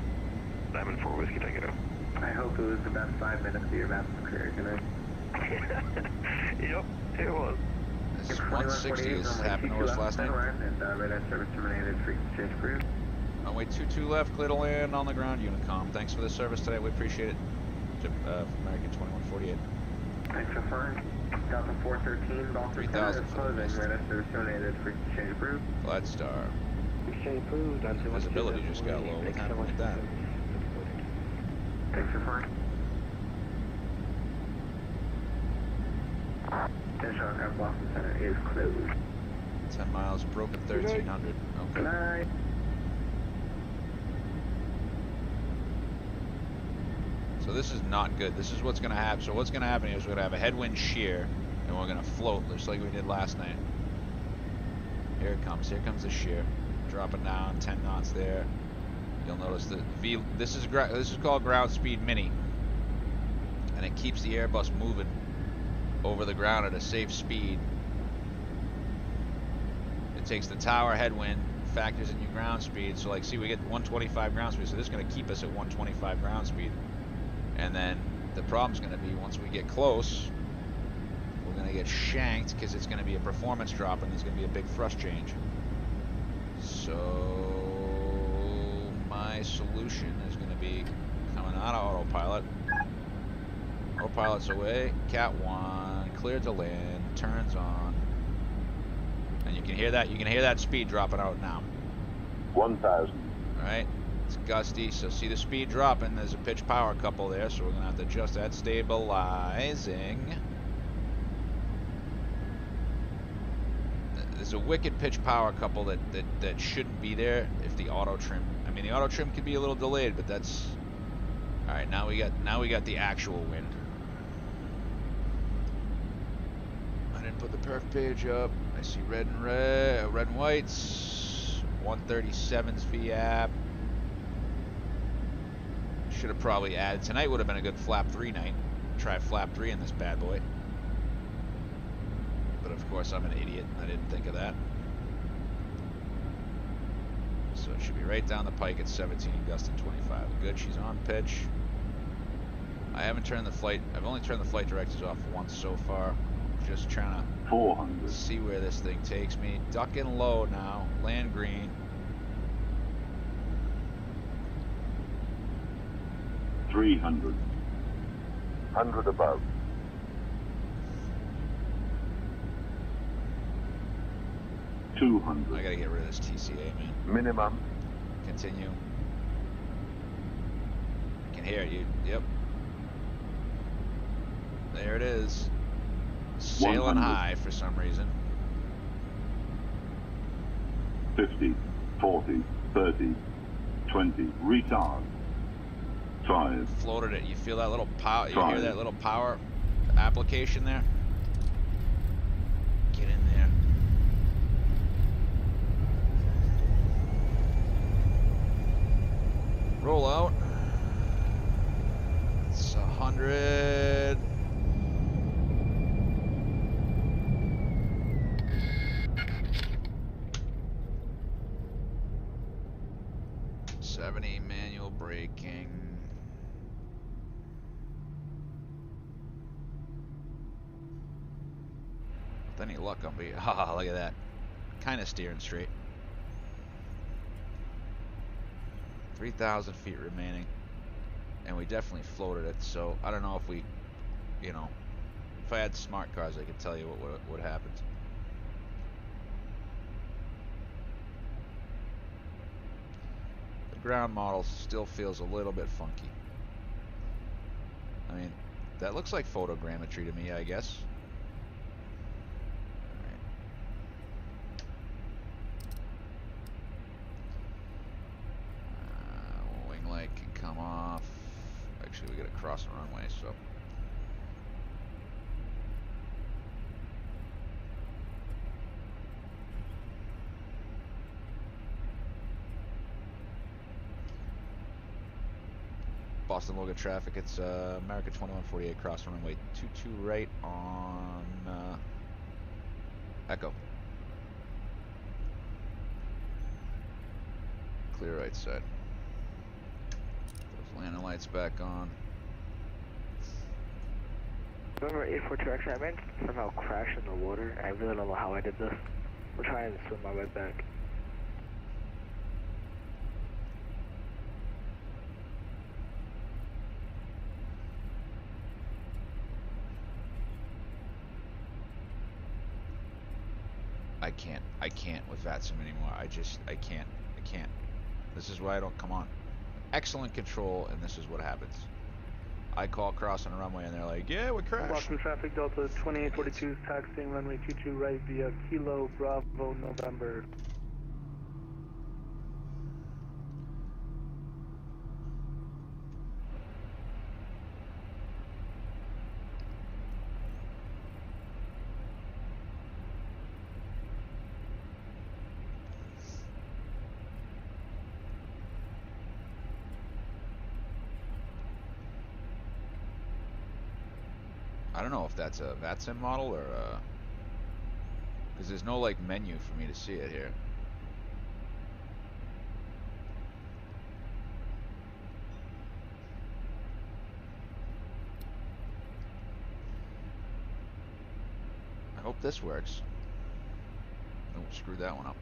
Diamond 4 Whiskey Tango. I hope it was the best 5 minutes of your baptism career tonight. Yep, it was. This 160 is happened to us last night. And radar service terminated, frequency change approved. Runway 22 left, clear to land on the ground, Unicom. Thanks for the service today, we appreciate it. American 2148. Thanks for flying. Delta 413, Boston Center is closing, radar service terminated, frequency change approved. Glad Star. Exchange approved, Visibility just got low, what happened with that? Thanks for flying. Shark Boston Center is closed. 10 miles, broken 1300. Okay. Night. So this is not good. This is what's going to happen. So what's going to happen is we're going to have a headwind shear, and we're going to float just like we did last night. Here it comes. Here comes the shear. Dropping down 10 knots there. You'll notice that this is called ground speed mini, and it keeps the Airbus moving over the ground at a safe speed. It takes the tower headwind, factors in your ground speed. So like, see, we get 125 ground speed. So this is going to keep us at 125 ground speed. And then the problem's going to be once we get close, we're going to get shanked because it's going to be a performance drop and there's going to be a big thrust change. So my solution is going to be coming out of autopilot. Autopilot's away. Cat 1, cleared to land, turns on. And you can hear that. You can hear that speed dropping out now. 1,000. All right. It's gusty, so see the speed dropping. There's a pitch power couple there, so we're gonna have to adjust that. Stabilizing. There's a wicked pitch power couple that shouldn't be there if the auto trim. I mean, the auto trim could be a little delayed, but that's all right. Now we got the actual wind. I didn't put the perf page up. I see red and whites. 137's VAP. Should have probably added. Tonight would have been a good flap 3 night. Try flap 3 in this bad boy. But of course I'm an idiot. I didn't think of that. So it should be right down the pike at 17, gusting 25. Good, she's on pitch. I haven't turned the flight. I've only turned the flight directors off once so far. Just trying to 400. see where this thing takes me. Ducking low now. Land green. 300. 100 above. 200. I gotta get rid of this TCA, man. Minimum. Continue. I can hear you. Yep. There it is. Sailing 100. high for some reason. 50, 40, 30, 20. Retard. 5. Floated it. You feel that little power? You hear 5. that little power application there? Get in there. Roll out. It's 100. Manual braking. With any luck, I'll be. Haha, look at that. Kind of steering straight. 3,000 feet remaining. And we definitely floated it, so I don't know if we, you know, if I had smart cars, I could tell you what happened. Ground model still feels a little bit funky. I mean, that looks like photogrammetry to me, I guess. Right. Wing light can come off. Actually, we gotta cross the runway, so. Boston Logan traffic, it's America 2148 cross runway 22 right on Echo. Clear right side. Those landing lights back on. November 842 X-ray, I meant to somehow crash in the water. I really don't know how I did this. I'm trying to swim my way back. I can't with Vatsim anymore. I can't. This is why I don't come on. Excellent control, and this is what happens. I call crossing a runway, and they're like, yeah, we crashed. Boston traffic, Delta 2842, taxiing runway 22 right via Kilo Bravo November. I don't know if that's a Vatsim model or because there's no like menu for me to see it here. I hope this works. Oh, screwed that one up.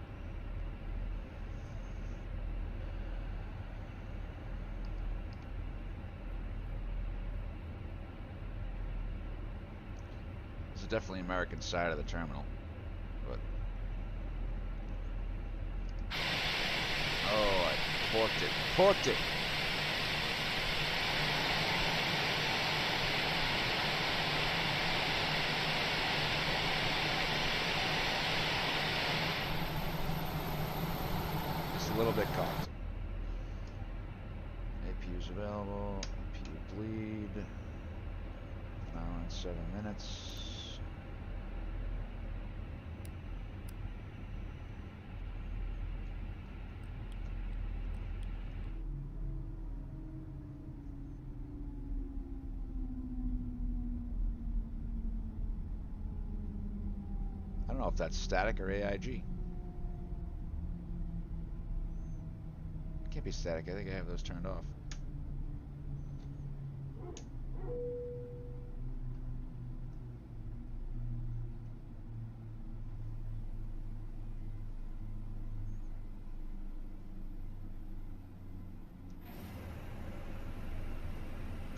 This is definitely American side of the terminal, but oh, I porked it. Just a little bit cocked. APU's available. APU bleed. An hour and 7 minutes. I don't know if that's static or AIG. It can't be static. I think I have those turned off.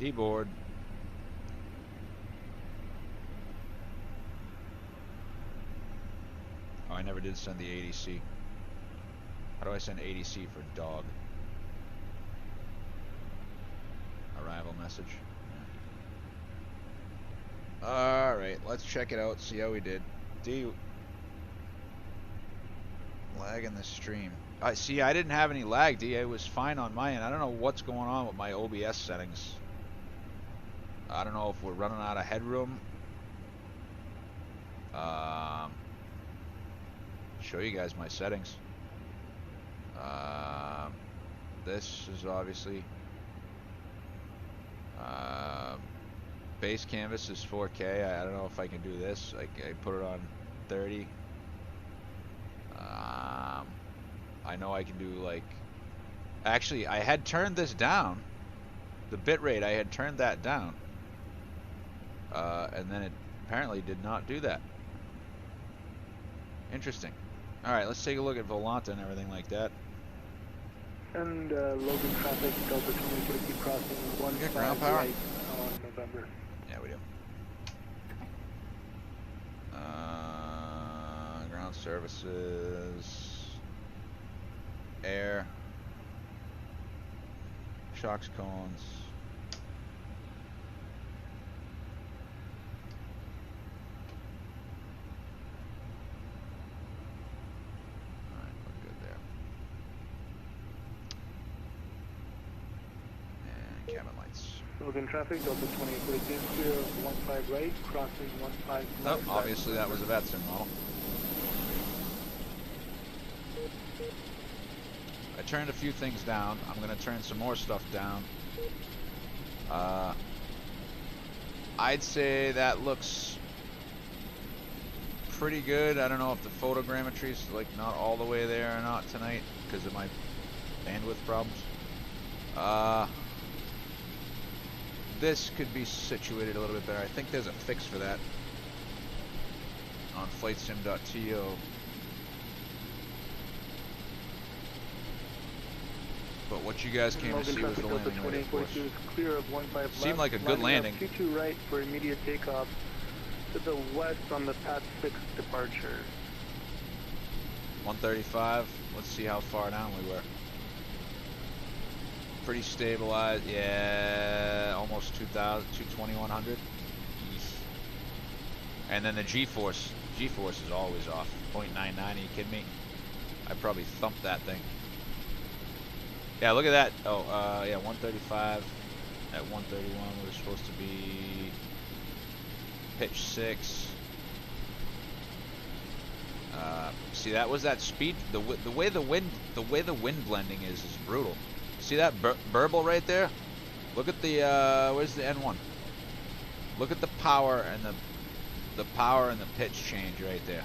Keyboard. Oh, I never did send the ATC. How do I send ATC for dog? Arrival message. Yeah. Alright, let's check it out, see how we did. Lag in the stream. I see, I didn't have any lag, D. It was fine on my end. I don't know what's going on with my OBS settings. I don't know if we're running out of headroom. Show you guys my settings. This is obviously base canvas is 4K. I don't know if I can do this. I put it on 30. I know I can do like. Actually, I had turned this down. The bitrate, I had turned that down. And then it apparently did not do that. Interesting. Alright, let's take a look at Volanta and everything like that. And Logan traffic, Delta 2050 crossing 15 ground power? right on November. Yeah, we do. Ground services. Air. Shocks, cones. Cabin lights. Logan traffic, Delta 2042, clear of 15 right, crossing 15 left. Nope, obviously that was a Vatsim model. I turned a few things down. I'm going to turn some more stuff down. I'd say that looks pretty good. I don't know if the photogrammetry is like not all the way there or not tonight because of my bandwidth problems. This could be situated a little bit better. I think there's a fix for that on flightsim.to. But what you guys came to see was the landing rate, of course. Clear of 15 left. Seemed like a good landing. 22 right for immediate takeoff to the west on the Path 6 departure. 135. Let's see how far down we were. Pretty stabilized, yeah, almost 2,000, 2,100. And then the G-force is always off. 0.99, are you kidding me? I probably thumped that thing. Yeah, look at that. Oh, yeah, 135 at 131. We're supposed to be pitch 6. See, that was that speed. The way the wind blending is brutal. See that burble right there? Look at the where's the N1? Look at the power and the power and the pitch change right there.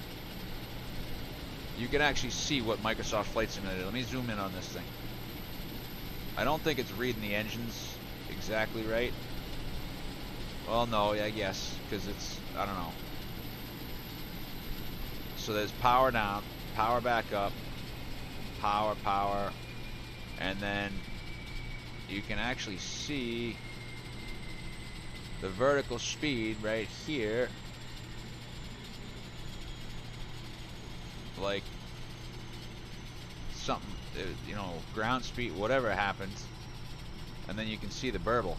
You can actually see what Microsoft Flight Simulator. Let me zoom in on this thing. I don't think it's reading the engines exactly right. Well, no, I guess because it's I don't know. So there's power down, power back up, power, and then you can actually see the vertical speed right here, like something, you know, ground speed, whatever happens, and then you can see the burble.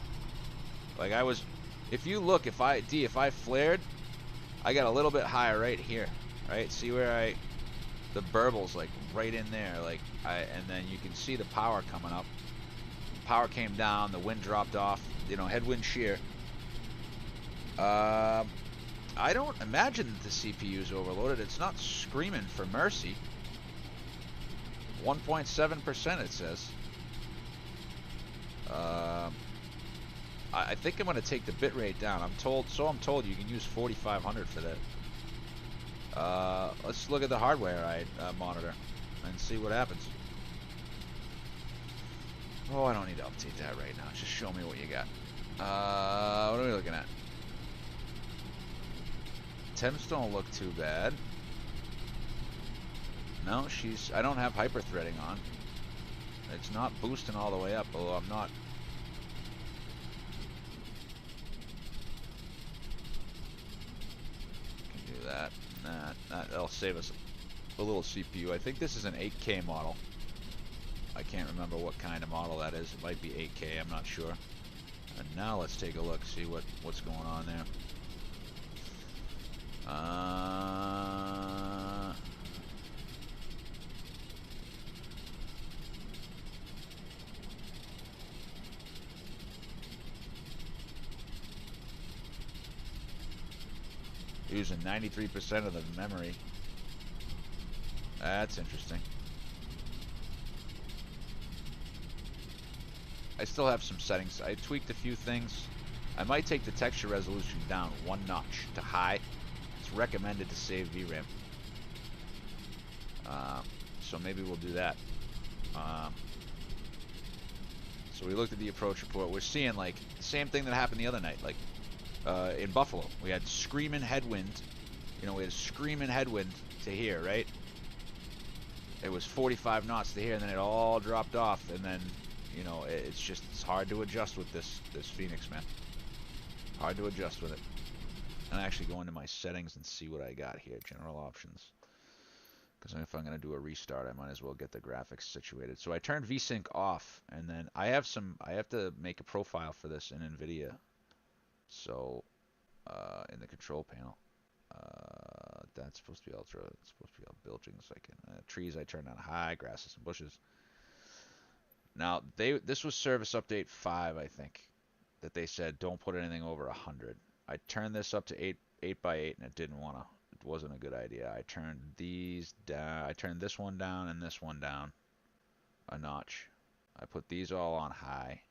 Like I was, if you look, if I flared, I got a little bit higher right here, right? See where the burble's like right in there, like and then you can see the power coming up. Power came down, the wind dropped off, you know, headwind shear. I don't imagine that the CPU is overloaded. It's not screaming for mercy. 1.7% it says. I think I'm going to take the bitrate down. I'm told you can use 4500 for that. Let's look at the hardware monitor and see what happens. Oh, I don't need to update that right now. Just show me what you got. What are we looking at? Temps don't look too bad. No, I don't have hyper-threading on. It's not boosting all the way up, although I'm not That'll save us a little CPU. I think this is an 8K model. I can't remember what kind of model that is. It might be 8K, I'm not sure. And now let's take a look, see what's going on there. Using 93% of the memory. That's interesting. I still have some settings. I tweaked a few things. I might take the texture resolution down 1 notch to high. It's recommended to save VRAM. So maybe we'll do that. So we looked at the approach report. We're seeing like the same thing that happened the other night. Like in Buffalo, we had screaming headwind. You know, we had a screaming headwind to here, right? It was 45 knots to here, and then it all dropped off, and then, you know, it's hard to adjust with this Phoenix, man. Hard to adjust with it. And I actually go into my settings and see what I got here, general options. Because if I'm going to do a restart, I might as well get the graphics situated. So I turned VSync off, and then I have to make a profile for this in NVIDIA. So, in the control panel. That's supposed to be ultra, it's supposed to be all bilging so I can, trees I turned on high, grasses and bushes. Now, this was service update 5, I think, that they said don't put anything over 100. I turned this up to 8x8 and it wasn't a good idea. I turned these down, I turned this one down and this one down a notch. I put these all on high.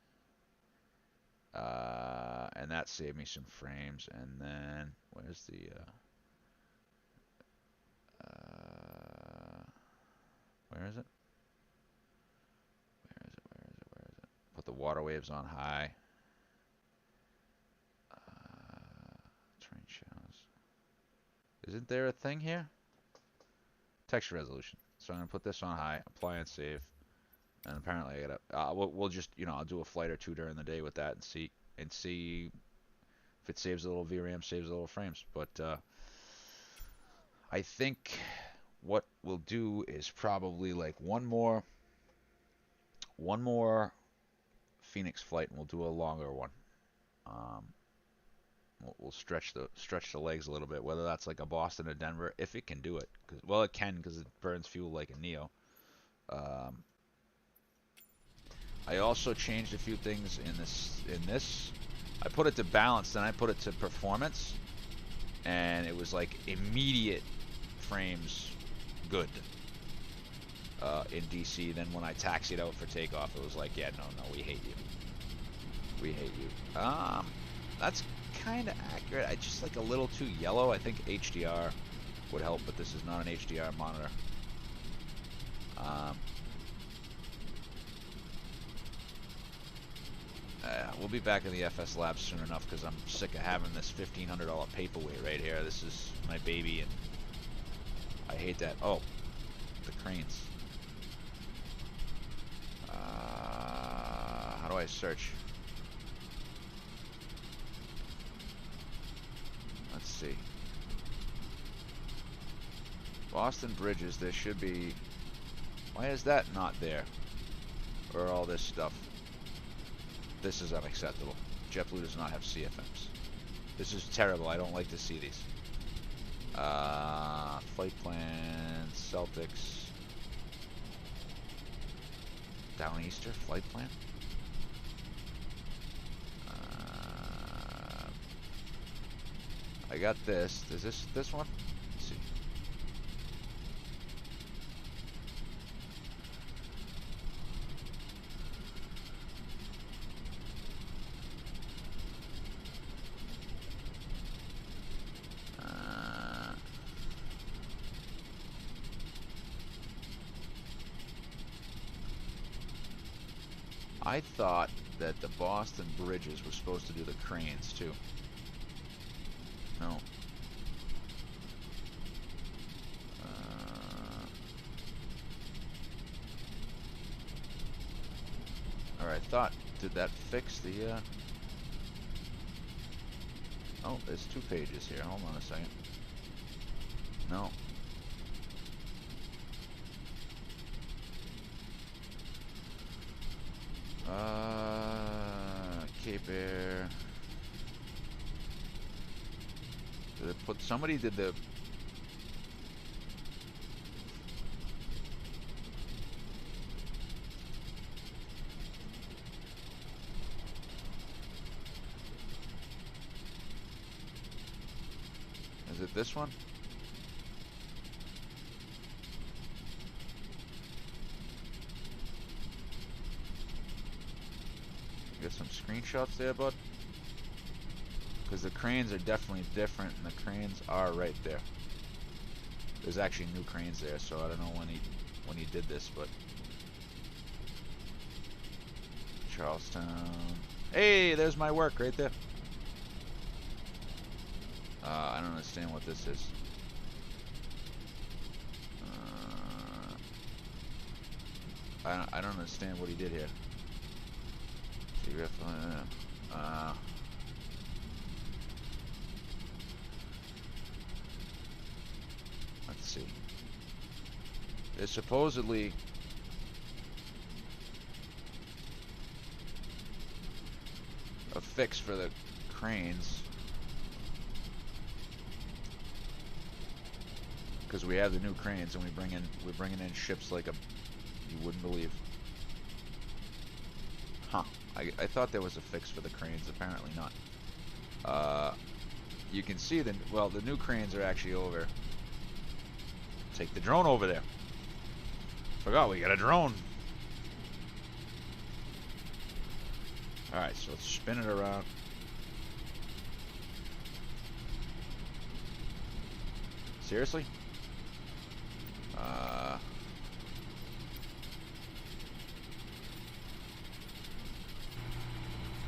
And that saved me some frames. And then, where's the, where is it? Where is it? Put the water waves on high. Train shows. Isn't there a thing here? Texture resolution. So I'm gonna put this on high, apply and save. And apparently I gotta, we'll just, you know, I'll do a flight or two during the day with that and see if it saves a little VRAM, saves a little frames. But I think what we'll do is probably like one more Phoenix flight, and we'll do a longer one. We'll stretch the legs a little bit, whether that's like a Boston or Denver, if it can do it. Well, it can, because it burns fuel like a Neo. I also changed a few things in this. I put it to balance, then I put it to performance, and it was like immediate frames good in DC. Then when I taxied out for takeoff, it was like, yeah, no, we hate you. We hate you. That's kind of accurate. I just like a little too yellow. I think HDR would help, but this is not an HDR monitor. We'll be back in the FS lab soon enough, because I'm sick of having this $1,500 paperweight right here. This is my baby, and I hate that. Oh, the cranes. How do I search? Let's see. Boston Bridges, there should be... Why is that not there? Or all this stuff? This is unacceptable. JetBlue does not have CFMs. This is terrible. I don't like to see these. Flight plan, Celtics. Downeaster flight plan. I got this. Is this one? Let's see. I thought that the Boston Bridges were supposed to do the cranes too. No. Alright, did that fix the, Oh, there's 2 pages here. Hold on a second. No, Cape Air. Did it put, somebody did the... Is it this one? Get some screenshots there, bud. Because the cranes are definitely different, and the cranes are right there. There's actually new cranes there, so I don't know when he did this, but Charlestown. Hey, there's my work right there. I don't understand what this is. I don't understand what he did here. Let's see. There's supposedly a fix for the cranes, because we have the new cranes and we're bringing in ships like you wouldn't believe. Huh. I thought there was a fix for the cranes. Apparently not. You can see the new cranes are actually over. Take the drone over there. Forgot we got a drone. Alright, so let's spin it around. Seriously?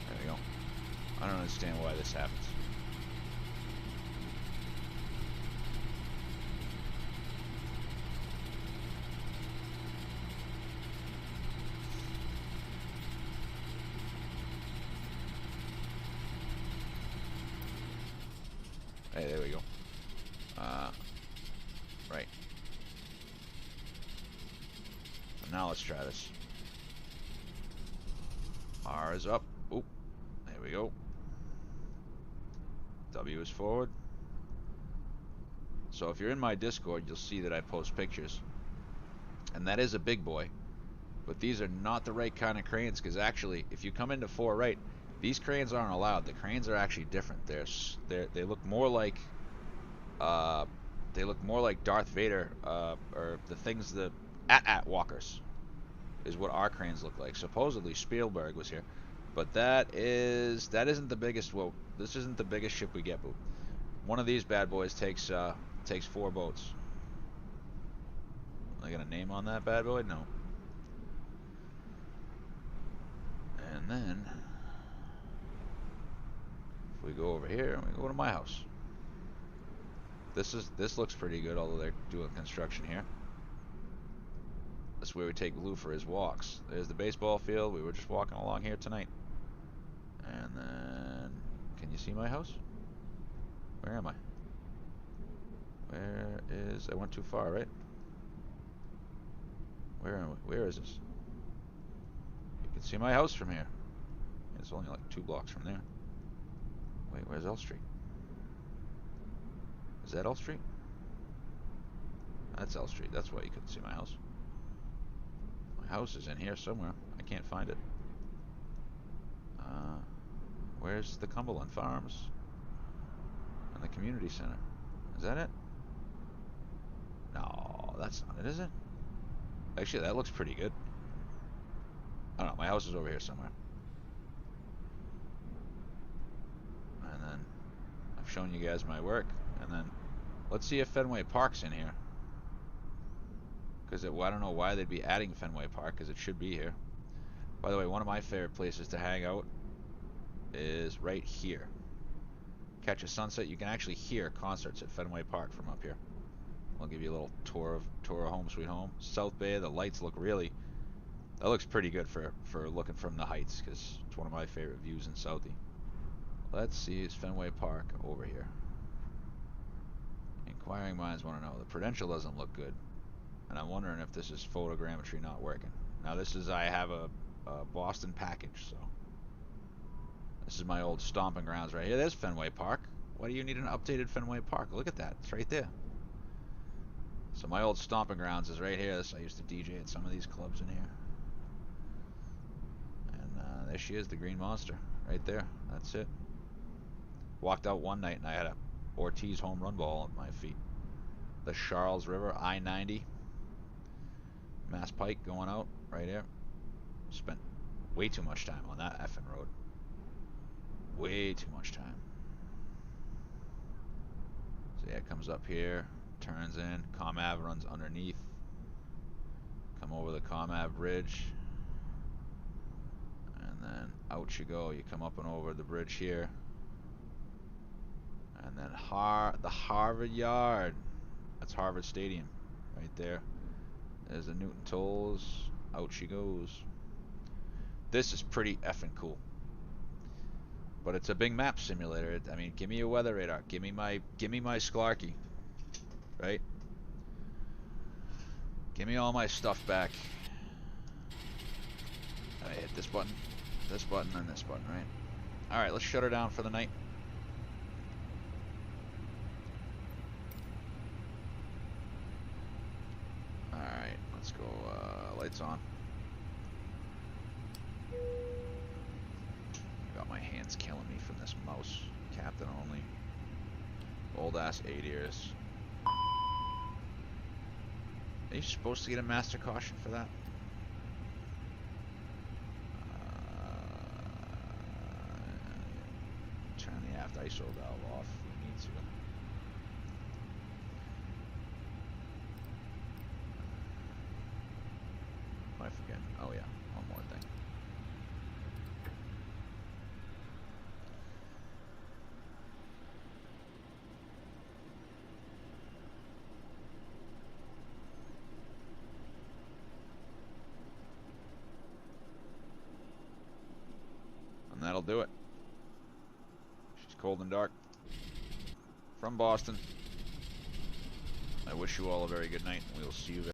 There we go. I don't understand why this happens. Hey, there we go. Right. So now let's try this. R is up. Oop. There we go. W is forward. So if you're in my Discord, you'll see that I post pictures. And that is a big boy. But these are not the right kind of cranes, because actually, if you come into 4 right, these cranes aren't allowed. The cranes are actually different. They look more like Darth Vader, or the things, the AT walkers is what our cranes look like. Supposedly Spielberg was here, but that isn't the biggest. Well, this isn't the biggest ship we get, but one of these bad boys takes 4 boats. I got a name on that bad boy? No. And then if we go over here and we go to my house, this looks pretty good, although they're doing construction here. That's where we take Blue for his walks. There's the baseball field. We were just walking along here tonight. And then, can you see my house? Where am I? I went too far, right? Where am I? Where is this? You can see my house from here. It's only like 2 blocks from there. Wait, where's L Street? Is that L Street? That's L Street. That's why you couldn't see my house. My house is in here somewhere. I can't find it. Where's the Cumberland Farms? And the community center. Is that it? No, that's not it, is it? Actually, that looks pretty good. I don't know. My house is over here somewhere. And then I've shown you guys my work. And then let's see if Fenway Park's in here. Because I don't know why they'd be adding Fenway Park, because it should be here. By the way, one of my favorite places to hang out is right here. Catch a sunset. You can actually hear concerts at Fenway Park from up here. I'll give you a little tour of Home Sweet Home. South Bay, the lights look really... That looks pretty good for looking from the heights, because it's one of my favorite views in Southie. Let's see, is Fenway Park over here? Inquiring minds want to know. The Prudential doesn't look good. And I'm wondering if this is photogrammetry not working. Now this is, I have a Boston package, so This is my old stomping grounds right here. There's Fenway Park. Why do you need an updated Fenway Park? Look at that. It's right there. So my old stomping grounds is right here. I used to DJ at some of these clubs in here. And there she is, the Green Monster. Right there. That's it. Walked out one night and I had a Ortiz home run ball at my feet. The Charles River, I-90. Mass Pike going out right here. Spent way too much time on that effing road. Way too much time. So yeah, it comes up here, turns in. Com Ave runs underneath. Come over the Com Ave bridge. And then out you go. You come up and over the bridge here. And then the Harvard Yard. That's Harvard Stadium right there. There's the Newton Tolls. Out she goes. This is pretty effing cool. But it's a big map simulator. I mean, give me a weather radar. Give me my Sklarky. Right? Give me all my stuff back. I hit this button, and this button, right? Alright, let's shut her down for the night. Alright, let's go, lights on. Got my hands killing me from this mouse. Captain only. Old ass 8 ears. Are you supposed to get a master caution for that? Turn the aft ISO valve off. We need to. Am I forgetting? Oh yeah, one more thing. And that'll do it. She's cold and dark. From Boston. I wish you all a very good night, and we'll see you